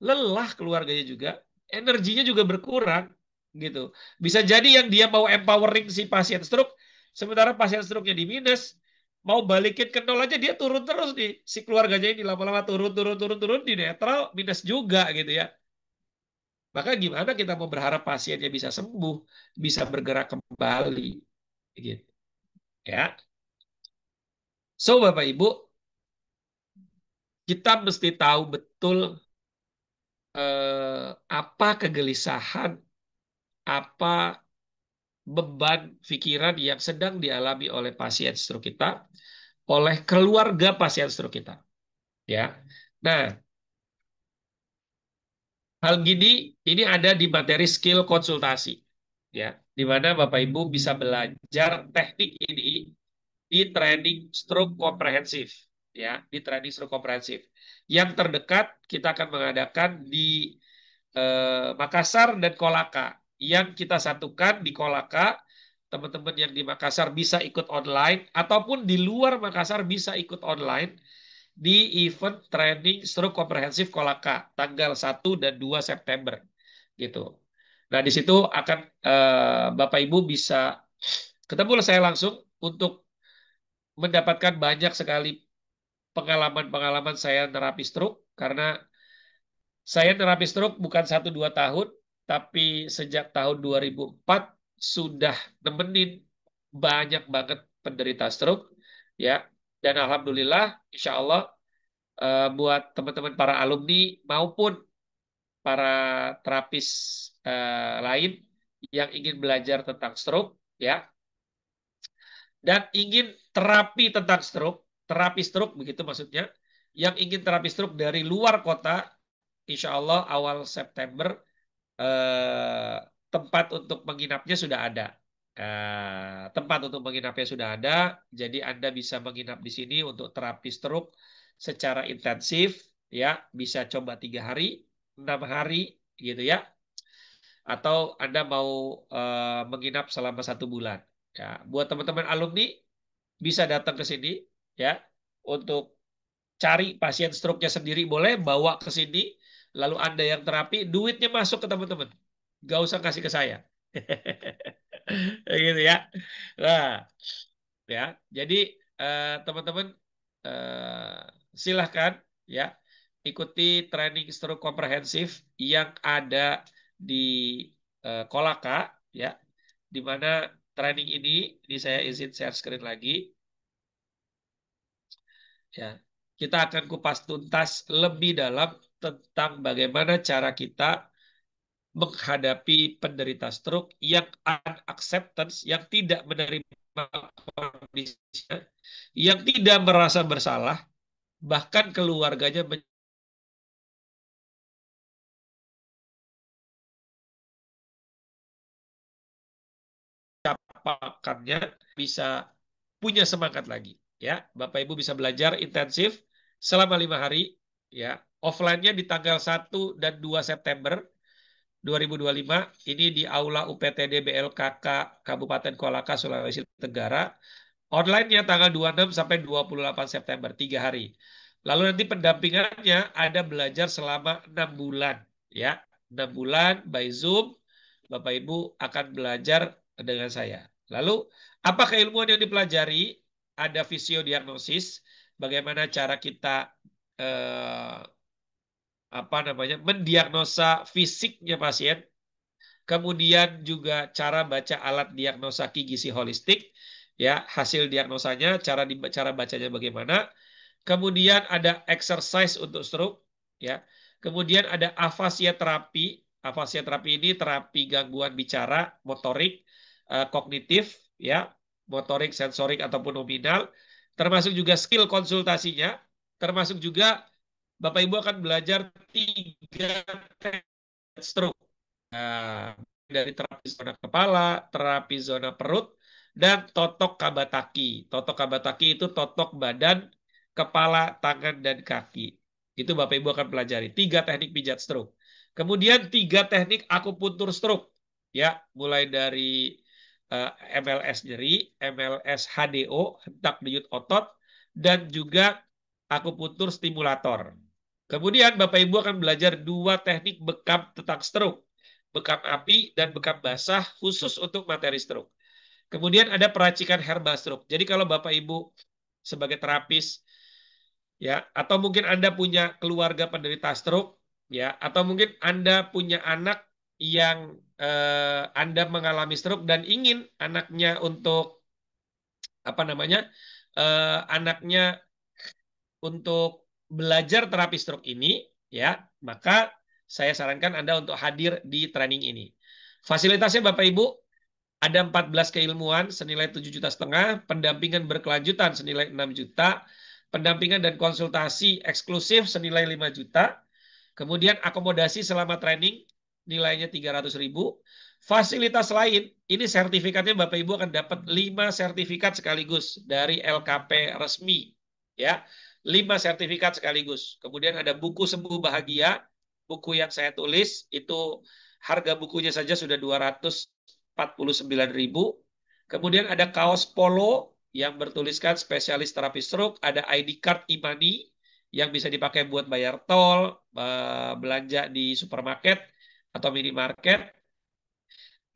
Lelah keluarganya juga, energinya juga berkurang gitu. Bisa jadi yang dia mau empowering si pasien stroke, sementara pasien stroke-nya di minus, mau balikin ke nol aja dia turun terus nih. Si keluarganya ini lama-lama turun, turun, turun, turun, di netral, minus juga gitu ya. Maka gimana kita mau berharap pasiennya bisa sembuh, bisa bergerak kembali gitu. Ya. So Bapak Ibu, kita mesti tahu betul apa kegelisahan, apa beban pikiran yang sedang dialami oleh pasien stroke kita, oleh keluarga pasien stroke kita. Ya, nah hal gini ini ada di materi skill konsultasi, ya, di mana Bapak Ibu bisa belajar teknik ini di training stroke komprehensif, ya, di training stroke komprehensif. Yang terdekat kita akan mengadakan di Makassar dan Kolaka. Yang kita satukan di Kolaka, teman-teman yang di Makassar bisa ikut online, ataupun di luar Makassar bisa ikut online di event training stroke komprehensif Kolaka tanggal 1 dan 2 September gitu. Nah, di situ akan Bapak Ibu bisa ketemu saya langsung untuk mendapatkan banyak sekali pengalaman-pengalaman saya terapi stroke karena saya terapi stroke bukan 1-2 tahun, tapi sejak tahun 2004 sudah nemenin banyak banget penderita stroke, ya. Dan alhamdulillah, insya Allah buat teman-teman para alumni maupun para terapis lain yang ingin belajar tentang stroke, ya, dan ingin terapi stroke begitu maksudnya, yang ingin terapi stroke dari luar kota, insya Allah awal September eh, tempat untuk menginapnya sudah ada. Tempat untuk menginapnya sudah ada, jadi Anda bisa menginap di sini untuk terapi stroke secara intensif, ya, bisa coba 3 hari, 6 hari, gitu ya, atau Anda mau menginap selama 1 bulan. Ya, buat teman-teman alumni bisa datang ke sini, ya, untuk cari pasien stroke-nya sendiri boleh, bawa ke sini, lalu Anda yang terapi, duitnya masuk ke teman-teman. Gak usah kasih ke saya. Gitu ya. Nah, ya. Jadi teman-teman silahkan ya ikuti training stroke komprehensif yang ada di Kolaka ya. Di mana training ini saya izin share screen lagi. Ya, kita akan kupas tuntas lebih dalam tentang bagaimana cara kita menghadapi penderita stroke yang unacceptance, yang tidak menerima kondisinya, yang tidak merasa bersalah, bahkan keluarganya mencapakannya, bisa punya semangat lagi. Ya, Bapak Ibu bisa belajar intensif selama 5 hari. Ya, offline-nya di tanggal 1 dan 2 September 2025 ini di Aula UPTD BLKK Kabupaten Kolaka, Sulawesi Tenggara. Online-nya tanggal 26 sampai 28 September, 3 hari. Lalu nanti pendampingannya ada belajar selama 6 bulan. Ya, 6 bulan by Zoom, Bapak Ibu akan belajar dengan saya. Lalu, apa keilmuan yang dipelajari? Ada fisiodiagnosis, bagaimana cara kita mendiagnosa fisiknya pasien, kemudian juga cara baca alat diagnosa gizi holistik, ya, hasil diagnosanya, cara bacanya bagaimana. Kemudian ada exercise untuk stroke, ya. Kemudian ada afasia terapi. Afasia terapi ini terapi gangguan bicara, motorik, kognitif, ya, motorik, sensorik ataupun nominal, termasuk juga skill konsultasinya, termasuk juga Bapak Ibu akan belajar 3 stroke. Nah, dari terapi zona kepala, terapi zona perut, dan totok kabataki. Totok kabataki itu totok badan, kepala, tangan, dan kaki. Itu Bapak Ibu akan pelajari. 3 teknik pijat stroke. Kemudian 3 teknik akupuntur stroke. Ya, mulai dari MLS nyeri, MLS HDO, hentak denyut otot, dan juga akupuntur stimulator. Kemudian Bapak Ibu akan belajar 2 teknik bekam tentang stroke. Bekam api dan bekam basah khusus untuk materi stroke. Kemudian ada peracikan herba stroke. Jadi kalau Bapak Ibu sebagai terapis, ya, atau mungkin Anda punya keluarga penderita stroke, ya, atau mungkin Anda punya anak yang Anda mengalami stroke dan ingin anaknya untuk anaknya untuk belajar terapi stroke ini, ya, maka saya sarankan Anda untuk hadir di training ini. Fasilitasnya Bapak Ibu, ada 14 keilmuan senilai 7,5 juta, pendampingan berkelanjutan senilai 6 juta, pendampingan dan konsultasi eksklusif senilai 5 juta, kemudian akomodasi selama training nilainya 300.000. Fasilitas lain, ini sertifikatnya Bapak Ibu akan dapat 5 sertifikat sekaligus dari LKP resmi. Ya, 5 sertifikat sekaligus. Kemudian ada buku Sembuh Bahagia, buku yang saya tulis, itu harga bukunya saja sudah 249.000. Kemudian ada kaos polo yang bertuliskan spesialis terapi stroke, ada ID card Imani yang bisa dipakai buat bayar tol, belanja di supermarket atau minimarket.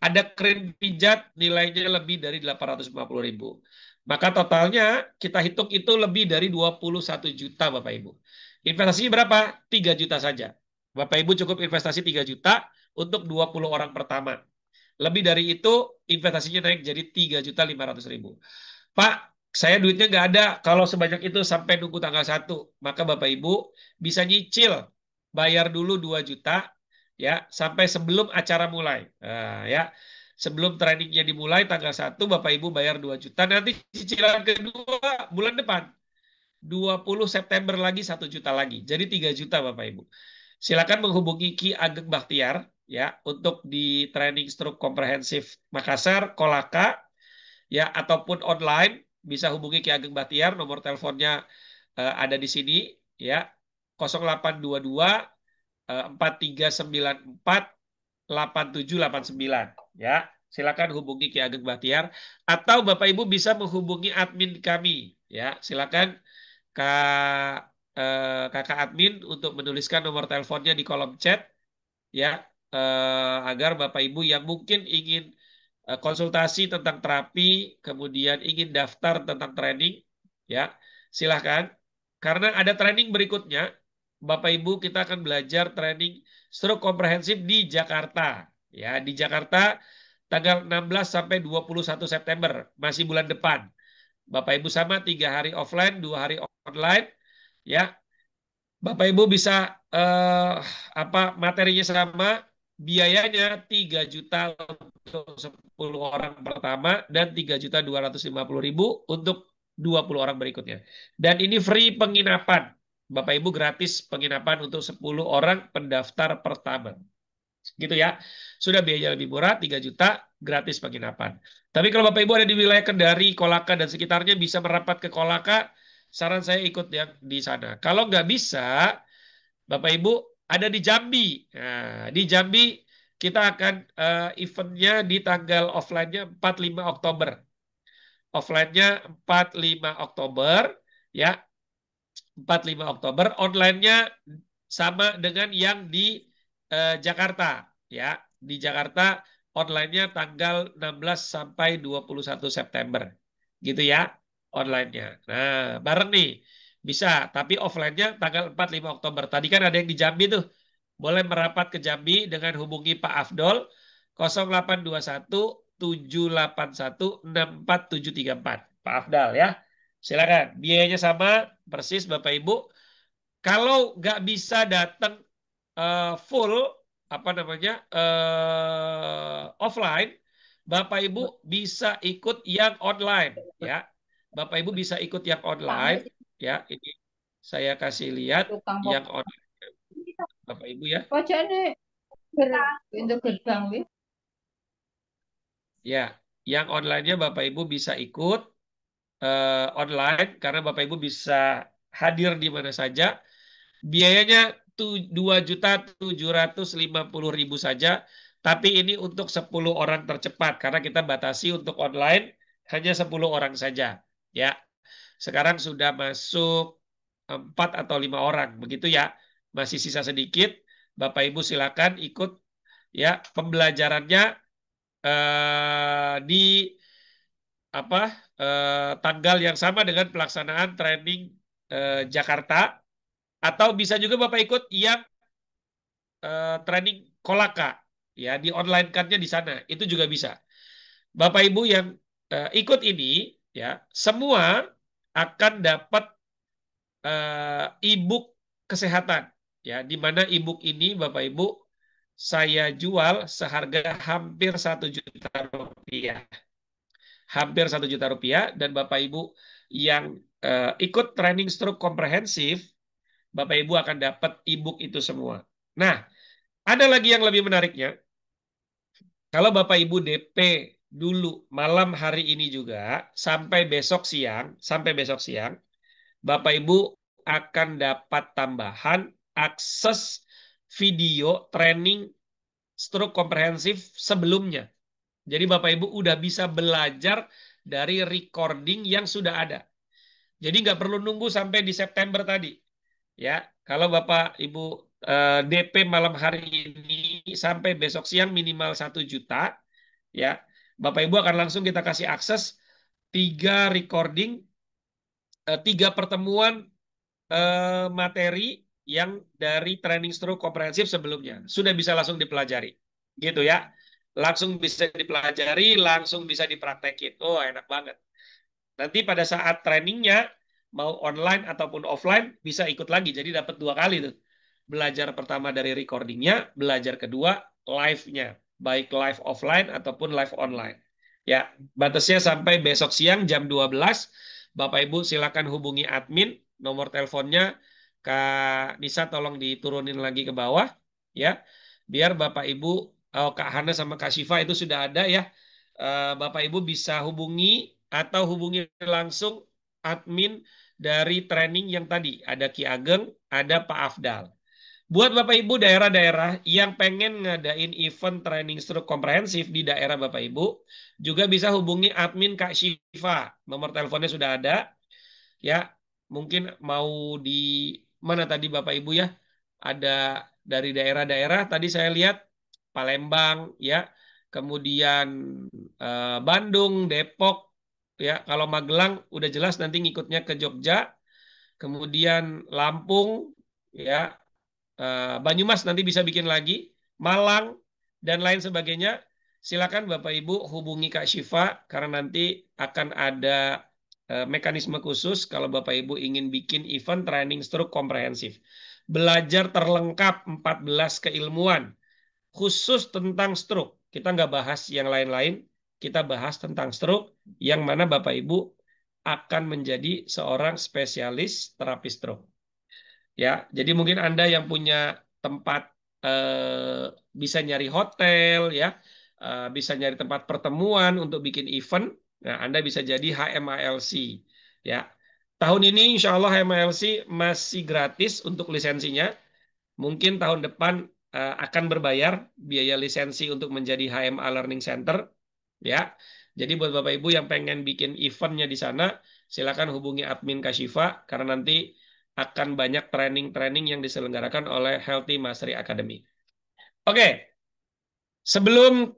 Ada krim pijat nilainya lebih dari 850.000. Maka totalnya kita hitung itu lebih dari 21 juta Bapak Ibu. Investasinya berapa? 3 juta saja. Bapak Ibu cukup investasi 3 juta untuk 20 orang pertama. Lebih dari itu investasinya naik jadi 3.500.000. Pak, saya duitnya nggak ada kalau sebanyak itu sampai nunggu tanggal 1. Maka Bapak Ibu bisa nyicil, bayar dulu 2 juta ya sampai sebelum acara mulai. Nah, ya. Sebelum trainingnya dimulai tanggal 1 Bapak Ibu bayar 2 juta. Nanti cicilan kedua bulan depan. 20 September lagi 1 juta lagi. Jadi 3 juta Bapak Ibu. Silakan menghubungi Ki Ageng Bakhtiar ya untuk di training stroke komprehensif Makassar, Kolaka ya ataupun online bisa hubungi Ki Ageng Bakhtiar, nomor teleponnya ada di sini ya 0822 4394 8789 ya. Silakan hubungi Ki Ageng Bakhtiar atau Bapak Ibu bisa menghubungi admin kami ya. Silakan kakak admin untuk menuliskan nomor teleponnya di kolom chat ya agar Bapak Ibu yang mungkin ingin konsultasi tentang terapi, kemudian ingin daftar tentang training, ya silahkan. Karena ada training berikutnya, Bapak Ibu kita akan belajar training stroke komprehensif di Jakarta. Ya, di Jakarta tanggal 16 sampai 21 September, masih bulan depan. Bapak Ibu sama 3 hari offline, 2 hari online, ya Bapak Ibu bisa materinya sama, biayanya 3 juta untuk 10 orang pertama dan 3.250.000 untuk 20 orang berikutnya. Dan ini free penginapan. Bapak Ibu gratis penginapan untuk 10 orang pendaftar pertama. Gitu ya. Sudah biaya lebih murah 3 juta gratis penginapan. Tapi kalau Bapak Ibu ada di wilayah Kendari, Kolaka dan sekitarnya bisa merapat ke Kolaka, saran saya ikut yang di sana. Kalau nggak bisa, Bapak Ibu ada di Jambi. Nah, di Jambi kita akan eventnya di tanggal offline-nya 45 Oktober. Offline-nya 45 Oktober, ya 45 Oktober. Online-nya sama dengan yang di Jakarta, ya di Jakarta online-nya tanggal 16 sampai 21 September, gitu ya online-nya. Nah, bareng nih. Bisa, tapi offline-nya tanggal 45 Oktober. Tadi kan ada yang di Jambi tuh. Boleh merapat ke Jambi dengan hubungi Pak Afdol 0821 781 64734. Pak Afdal ya. Silakan. Biayanya sama persis Bapak Ibu. Kalau nggak bisa datang full offline, Bapak Ibu bisa ikut yang online ya. Bapak Ibu bisa ikut yang online ya. Ini saya kasih lihat yang online Bapak Ibu ya. Pintu gerbang wi. Ya, yang online-nya Bapak Ibu bisa ikut online karena Bapak Ibu bisa hadir di mana saja. Biayanya 2.750.000 saja, tapi ini untuk 10 orang tercepat karena kita batasi untuk online hanya 10 orang saja. Ya, sekarang sudah masuk 4 atau 5 orang, begitu ya. Masih sisa sedikit. Bapak Ibu silakan ikut ya pembelajarannya di tanggal yang sama dengan pelaksanaan training Jakarta. Atau bisa juga Bapak ikut yang training Kolaka ya di online kan-nya di sana. Itu juga bisa. Bapak Ibu yang ikut ini ya semua akan dapat e-book kesehatan ya di mana e-book ini Bapak Ibu saya jual seharga hampir 1 juta rupiah. Hampir 1 juta rupiah dan Bapak Ibu yang ikut training stroke komprehensif Bapak Ibu akan dapat e-book itu semua. Nah, ada lagi yang lebih menariknya. Kalau Bapak Ibu DP dulu malam hari ini juga sampai besok siang, Bapak Ibu akan dapat tambahan akses video training stroke komprehensif sebelumnya. Jadi Bapak Ibu udah bisa belajar dari recording yang sudah ada. Jadi nggak perlu nunggu sampai di September tadi. Ya, kalau Bapak Ibu DP malam hari ini sampai besok siang minimal 1 juta, ya, Bapak Ibu akan langsung kita kasih akses 3 recording, 3 pertemuan materi yang dari training stroke komprehensif sebelumnya sudah bisa langsung dipelajari, gitu ya, langsung bisa dipelajari, langsung bisa dipraktekin. Oh, enak banget. Nanti pada saat trainingnya, mau online ataupun offline, bisa ikut lagi. Jadi dapat 2 kali tuh. Belajar pertama dari recordingnya, belajar kedua live-nya. Baik live offline ataupun live online. Ya, batasnya sampai besok siang jam 12. Bapak Ibu silakan hubungi admin, nomor teleponnya Kak Nisa tolong diturunin lagi ke bawah ya. Biar Bapak Ibu, Kak Hana sama Kak Syifa itu sudah ada ya. Bapak Ibu bisa hubungi atau hubungi langsung admin dari training yang tadi. Ada Ki Ageng, ada Pak Afdal. Buat Bapak Ibu daerah-daerah yang pengen ngadain event training stroke komprehensif di daerah Bapak Ibu, juga bisa hubungi admin Kak Syifa. Nomor teleponnya sudah ada. Ya, mungkin mau di mana tadi Bapak Ibu ya? Ada dari daerah-daerah, tadi saya lihat Palembang ya, kemudian Bandung, Depok ya. Kalau Magelang udah jelas nanti ngikutnya ke Jogja, kemudian Lampung ya, Banyumas nanti bisa bikin lagi, Malang dan lain sebagainya. Silakan Bapak Ibu hubungi Kak Syifa karena nanti akan ada mekanisme khusus kalau Bapak Ibu ingin bikin event training stroke komprehensif. Belajar terlengkap 14 keilmuan khusus tentang stroke. Kita nggak bahas yang lain-lain, kita bahas tentang stroke yang mana Bapak Ibu akan menjadi seorang spesialis terapi stroke. Ya, jadi mungkin Anda yang punya tempat bisa nyari hotel ya, bisa nyari tempat pertemuan untuk bikin event. Nah, Anda bisa jadi HMALC ya. Tahun ini insya Allah HMALC masih gratis untuk lisensinya. Mungkin tahun depan akan berbayar biaya lisensi untuk menjadi HMA Learning Center ya. Jadi buat Bapak Ibu yang pengen bikin eventnya di sana, silakan hubungi admin Kashifa karena nanti akan banyak training-training yang diselenggarakan oleh Healthy Mastery Academy. Oke, sebelum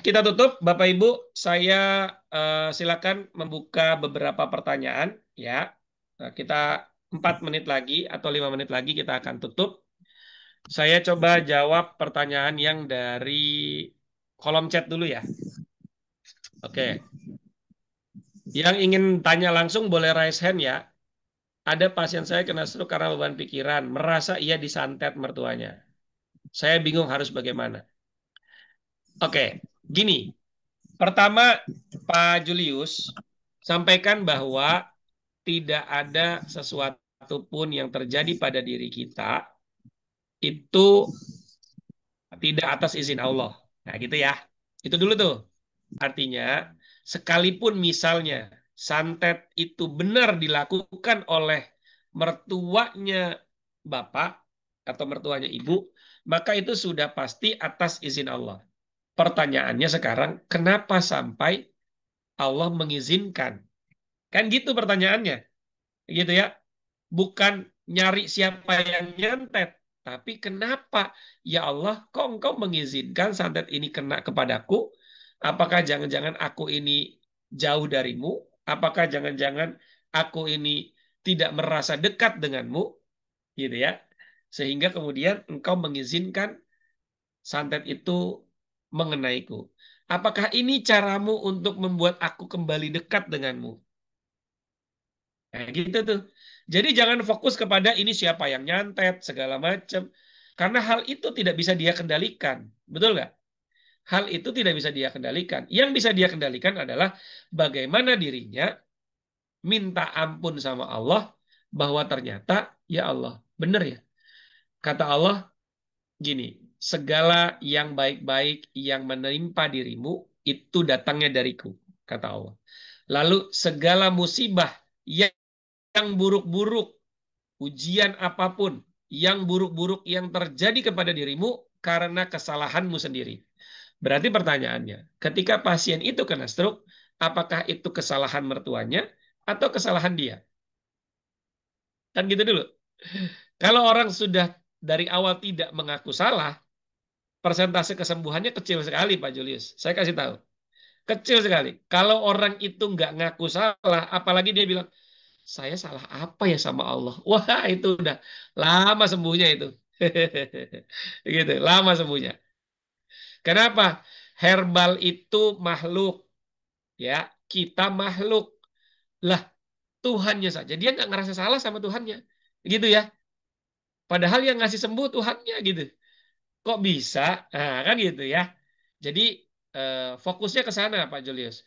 kita tutup, Bapak Ibu, saya silakan membuka beberapa pertanyaan ya. Kita 4 menit lagi atau 5 menit lagi kita akan tutup. Saya coba jawab pertanyaan yang dari kolom chat dulu ya. Oke. Yang ingin tanya langsung boleh raise hand ya. Ada pasien saya kena stroke karena beban pikiran, merasa ia disantet mertuanya. Saya bingung harus bagaimana. Oke, gini. Pertama, Pak Julius sampaikan bahwa tidak ada sesuatu pun yang terjadi pada diri kita itu tidak atas izin Allah. Nah, gitu ya. Itu dulu tuh. Artinya, sekalipun misalnya santet itu benar dilakukan oleh mertuanya bapak atau mertuanya ibu, maka itu sudah pasti atas izin Allah. Pertanyaannya sekarang, kenapa sampai Allah mengizinkan? Kan gitu pertanyaannya. Gitu ya. Bukan nyari siapa yang nyantet, tapi kenapa ya Allah kok engkau mengizinkan santet ini kena kepadaku? Apakah jangan-jangan aku ini jauh darimu? Apakah jangan-jangan aku ini tidak merasa dekat denganmu? Gitu ya. Sehingga kemudian engkau mengizinkan santet itu mengenaiku. Apakah ini caramu untuk membuat aku kembali dekat denganmu? Kayak gitu tuh. Jadi jangan fokus kepada ini siapa yang nyantet, segala macam. Karena hal itu tidak bisa dia kendalikan. Betul nggak? Hal itu tidak bisa dia kendalikan. Yang bisa dia kendalikan adalah bagaimana dirinya minta ampun sama Allah bahwa ternyata, ya Allah, benar ya. Kata Allah gini, segala yang baik-baik yang menimpa dirimu itu datangnya dariku, kata Allah. Lalu segala musibah yang buruk-buruk, ujian apapun yang buruk-buruk yang terjadi kepada dirimu karena kesalahanmu sendiri. Berarti pertanyaannya, ketika pasien itu kena stroke, apakah itu kesalahan mertuanya atau kesalahan dia? Kan gitu dulu. Kalau orang sudah dari awal tidak mengaku salah, persentase kesembuhannya kecil sekali, Pak Julius. Saya kasih tahu. Kecil sekali. Kalau orang itu nggak ngaku salah, apalagi dia bilang, saya salah apa ya sama Allah? Wah, itu udah lama sembuhnya itu. Gitu, lama sembuhnya. Kenapa? Herbal itu makhluk, ya. Kita makhluk. Lah, Tuhannya saja dia nggak ngerasa salah sama Tuhannya, gitu ya. Padahal yang ngasih sembuh Tuhannya gitu. Kok bisa? Nah, kan gitu ya. Jadi fokusnya ke sana Pak Julius.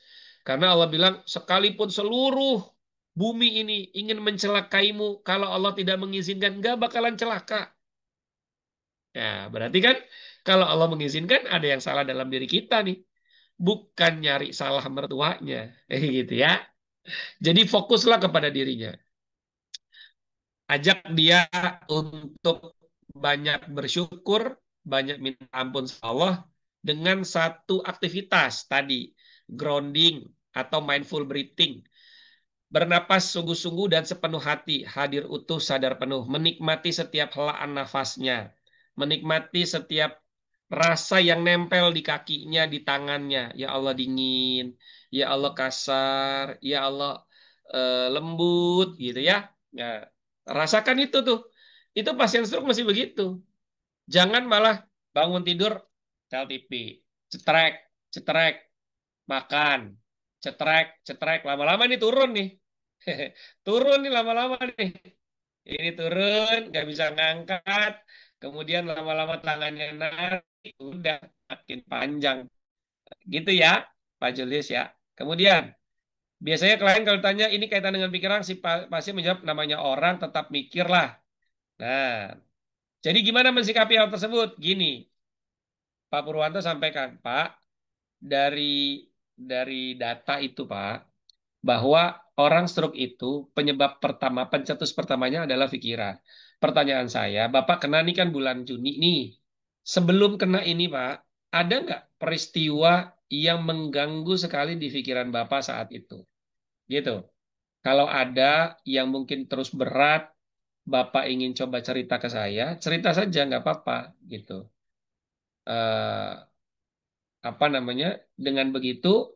Karena Allah bilang sekalipun seluruh bumi ini ingin mencelakaimu, kalau Allah tidak mengizinkan nggak bakalan celaka. Nah, berarti kan kalau Allah mengizinkan ada yang salah dalam diri kita nih. Bukan nyari salah mertuanya. Gitu ya. Jadi fokuslah kepada dirinya. Ajak dia untuk banyak bersyukur, banyak minta ampun sama Allah dengan satu aktivitas tadi, grounding atau mindful breathing. Bernapas sungguh-sungguh dan sepenuh hati, hadir utuh, sadar penuh, menikmati setiap helaan nafasnya, menikmati setiap rasa yang nempel di kakinya, di tangannya. Ya Allah dingin, ya Allah kasar, ya Allah lembut, gitu ya. Nah, rasakan itu tuh. Itu pasien stroke masih begitu. Jangan malah bangun tidur, tel TV, cetrek, cetrek, makan, cetrek, cetrek. Lama-lama nih turun nih. Turun nih lama-lama nih. Ini turun, nggak bisa ngangkat. Kemudian lama-lama tangannya narik, udah makin panjang. Gitu ya, Pak Julius ya. Kemudian, biasanya klien kalau tanya, ini kaitan dengan pikiran, si pasien menjawab, namanya orang tetap mikir lah. Nah, jadi gimana mensikapi hal tersebut? Gini, Pak Purwanto sampaikan, Pak, dari data itu, Pak, bahwa orang stroke itu penyebab pertama, pencetus pertamanya adalah pikiran. Pertanyaan saya, Bapak kena nih kan bulan Juni nih. Sebelum kena ini, Pak, ada nggak peristiwa yang mengganggu sekali di pikiran Bapak saat itu? Gitu. Kalau ada yang mungkin terus berat, Bapak ingin coba cerita ke saya, cerita saja nggak apa-apa gitu. Eh, apa namanya? Dengan begitu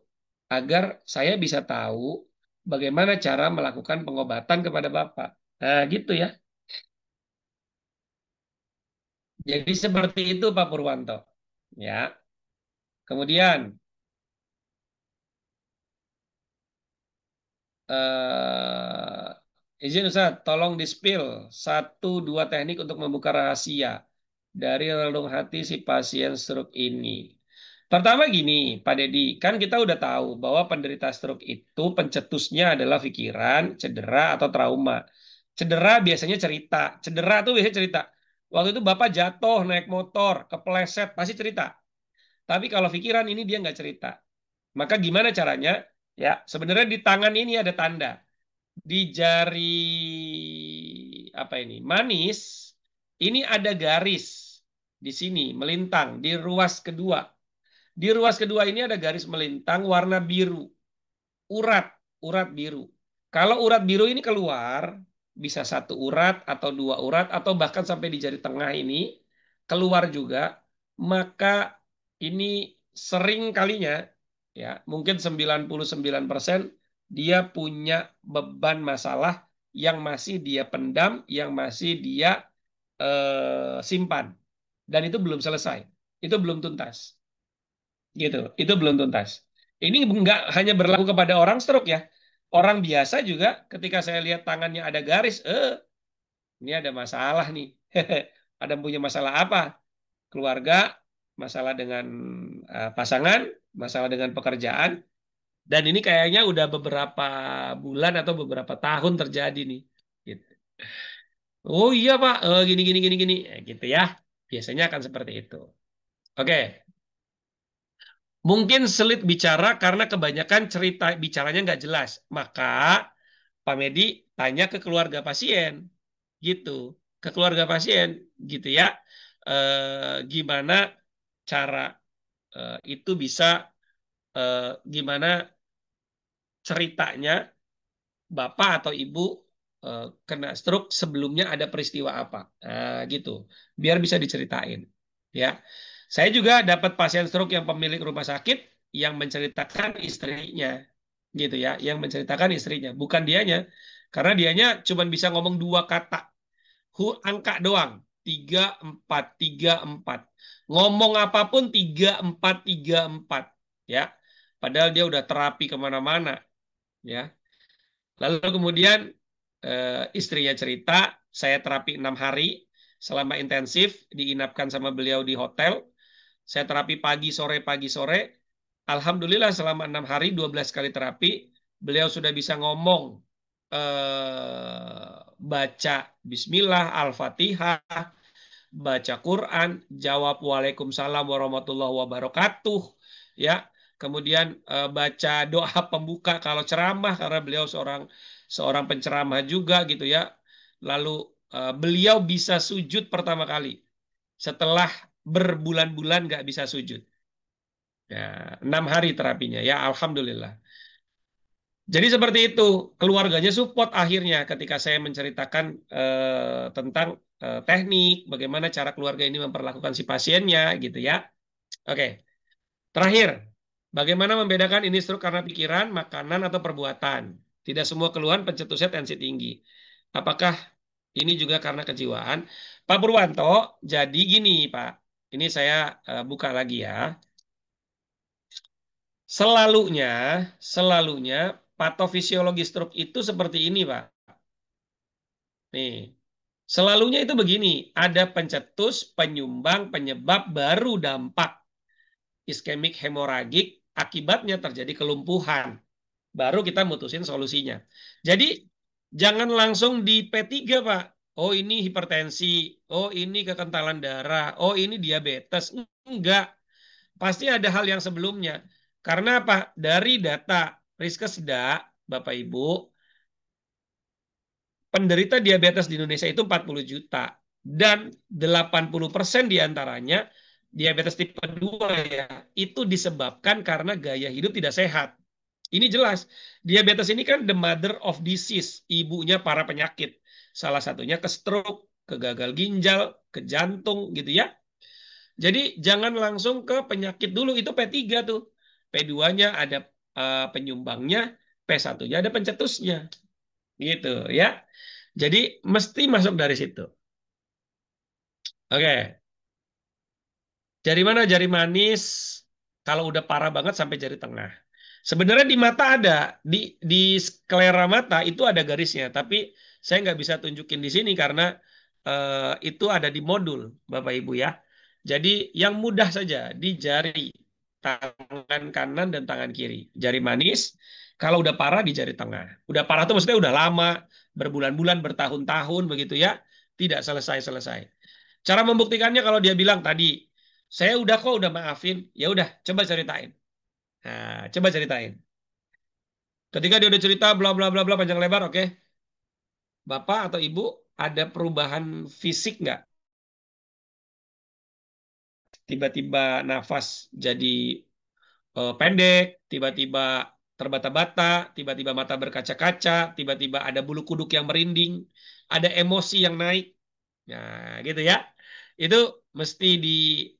agar saya bisa tahu bagaimana cara melakukan pengobatan kepada Bapak. Nah, gitu ya. Jadi seperti itu Pak Purwanto. Ya. Kemudian izin Ustaz, tolong di-spill satu dua teknik untuk membuka rahasia dari relung hati si pasien stroke ini. Pertama gini, Pak Dedi, kan kita udah tahu bahwa penderita stroke itu pencetusnya adalah pikiran, cedera, atau trauma. Cedera biasanya cerita. Cedera tuh biasanya cerita. Waktu itu Bapak jatuh naik motor, kepleset, pasti cerita. Tapi kalau pikiran ini dia nggak cerita. Maka gimana caranya? Ya, sebenarnya di tangan ini ada tanda. Di jari apa ini? Manis, ini ada garis di sini melintang di ruas kedua. Di ruas kedua ini ada garis melintang warna biru. Urat, urat biru. Kalau urat biru ini keluar, bisa satu urat atau dua urat atau bahkan sampai di jari tengah ini keluar juga, maka ini sering kalinya ya, mungkin 99% dia punya beban masalah yang masih dia pendam, yang masih dia simpan. Dan itu belum selesai. Itu belum tuntas. Gitu. Itu belum tuntas. Ini nggak hanya berlaku kepada orang stroke ya. Orang biasa juga ketika saya lihat tangannya ada garis, ini ada masalah nih. Ada punya masalah apa? Keluarga, masalah dengan pasangan, masalah dengan pekerjaan, dan ini kayaknya udah beberapa bulan atau beberapa tahun terjadi nih. Gitu. Oh iya Pak, gini gini gini gini, gitu ya. Biasanya akan seperti itu. Oke. Mungkin sulit bicara karena kebanyakan cerita bicaranya nggak jelas. Maka Pak Medi tanya ke keluarga pasien, gitu, ke keluarga pasien, gitu ya. Gimana cara itu bisa, gimana ceritanya bapak atau ibu kena stroke sebelumnya ada peristiwa apa, nah, gitu, biar bisa diceritain, ya. Saya juga dapat pasien stroke yang pemilik rumah sakit yang menceritakan istrinya, gitu ya, yang menceritakan istrinya, bukan dianya, karena dianya cuma bisa ngomong dua kata, angka doang, 3 4 3 4, ngomong apapun 3 4 3 4, ya, padahal dia udah terapi kemana-mana, ya. Lalu kemudian istrinya cerita, saya terapi 6 hari selama intensif, diinapkan sama beliau di hotel. Saya terapi pagi sore. Alhamdulillah selama 6 hari 12 kali terapi, beliau sudah bisa ngomong, baca Bismillah, Al-Fatihah, baca Quran, jawab Waalaikumsalam warahmatullahi wabarakatuh, ya. Kemudian baca doa pembuka kalau ceramah karena beliau seorang penceramah juga gitu ya. Lalu beliau bisa sujud pertama kali setelah berbulan-bulan nggak bisa sujud. Ya, 6 hari terapinya ya, alhamdulillah. Jadi seperti itu, keluarganya support akhirnya ketika saya menceritakan tentang teknik, bagaimana cara keluarga ini memperlakukan si pasiennya gitu ya. Oke, terakhir, bagaimana membedakan ini stroke karena pikiran, makanan, atau perbuatan? Tidak semua keluhan pencetusnya tensi tinggi. Apakah ini juga karena kejiwaan? Pak Purwanto, jadi gini Pak, ini saya buka lagi ya. Selalunya patofisiologi stroke itu seperti ini, Pak. Nih, selalunya itu begini, ada pencetus, penyumbang, penyebab, baru dampak. Iskemik hemoragik, akibatnya terjadi kelumpuhan. Baru kita mutusin solusinya. Jadi, jangan langsung di P3, Pak. Oh, ini hipertensi. Oh, ini kekentalan darah. Oh, ini diabetes. Enggak. Pasti ada hal yang sebelumnya. Karena apa? Dari data Riskesda, Bapak Ibu, penderita diabetes di Indonesia itu 40 juta. Dan 80% diantaranya diabetes tipe 2 ya, itu disebabkan karena gaya hidup tidak sehat. Ini jelas, diabetes ini kan the mother of disease, ibunya para penyakit. Salah satunya ke stroke, ke gagal ginjal, ke jantung gitu ya. Jadi jangan langsung ke penyakit dulu, itu P3 tuh. P2-nya ada penyumbangnya, P1-nya ada pencetusnya. Gitu ya. Jadi mesti masuk dari situ. Oke. Jari mana? Jari manis kalau udah parah banget sampai jari tengah. Sebenarnya di mata ada, di sklera mata itu ada garisnya, tapi saya nggak bisa tunjukin di sini karena itu ada di modul, Bapak Ibu ya. Jadi yang mudah saja di jari tangan kanan dan tangan kiri. Jari manis, kalau udah parah di jari tengah. Udah parah itu maksudnya udah lama, berbulan-bulan, bertahun-tahun begitu ya, tidak selesai-selesai. Cara membuktikannya kalau dia bilang tadi, saya udah kok udah maafin, ya udah coba ceritain. Nah, coba ceritain. Ketika dia udah cerita bla bla bla bla panjang lebar, oke. Bapak atau Ibu ada perubahan fisik nggak? Tiba-tiba nafas jadi pendek, tiba-tiba terbata-bata, tiba-tiba mata berkaca-kaca, tiba-tiba ada bulu kuduk yang merinding, ada emosi yang naik. Nah, gitu ya. Itu mesti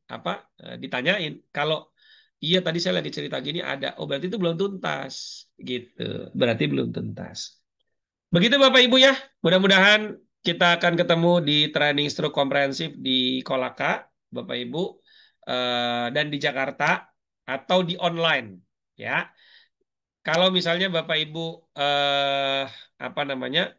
apa? Ditanyain. Kalau iya tadi saya lagi cerita gini ada, oh berarti itu belum tuntas, gitu. Berarti belum tuntas. Begitu Bapak Ibu ya. Mudah-mudahan kita akan ketemu di training stroke komprehensif di Kolaka, Bapak Ibu, dan di Jakarta atau di online, ya. Kalau misalnya Bapak Ibu apa namanya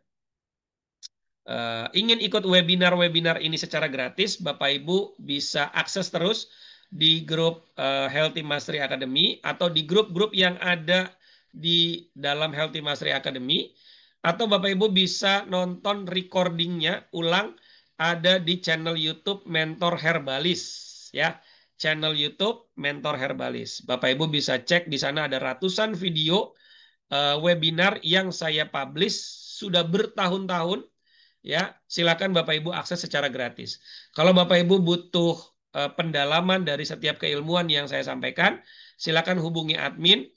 ingin ikut webinar-webinar ini secara gratis, Bapak Ibu bisa akses terus di grup Healthy Mastery Academy atau di grup-grup yang ada di dalam Healthy Mastery Academy, atau Bapak Ibu bisa nonton recordingnya ulang ada di channel YouTube Mentor Herbalis ya. Channel YouTube Mentor Herbalis. Bapak Ibu bisa cek di sana ada ratusan video webinar yang saya publish sudah bertahun-tahun. Ya, silakan Bapak Ibu akses secara gratis. Kalau Bapak Ibu butuh pendalaman dari setiap keilmuan yang saya sampaikan, silakan hubungi admin.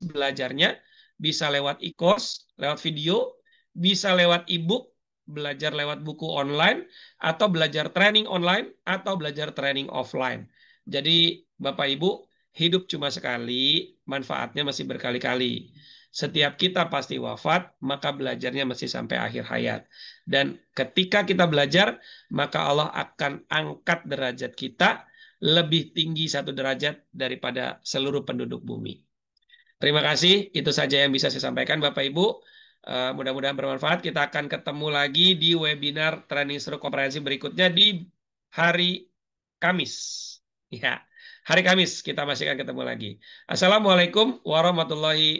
Belajarnya bisa lewat e-course, lewat video, bisa lewat e-book, belajar lewat buku online, atau belajar training online, atau belajar training offline. Jadi Bapak Ibu, hidup cuma sekali, manfaatnya masih berkali-kali. Setiap kita pasti wafat, maka belajarnya mesti sampai akhir hayat. Dan ketika kita belajar, maka Allah akan angkat derajat kita lebih tinggi 1 derajat daripada seluruh penduduk bumi. Terima kasih, itu saja yang bisa saya sampaikan Bapak Ibu. Mudah-mudahan bermanfaat. Kita akan ketemu lagi di webinar training seru komprehensi berikutnya di hari Kamis. Ya, hari Kamis kita masih akan ketemu lagi. Assalamualaikum warahmatullahi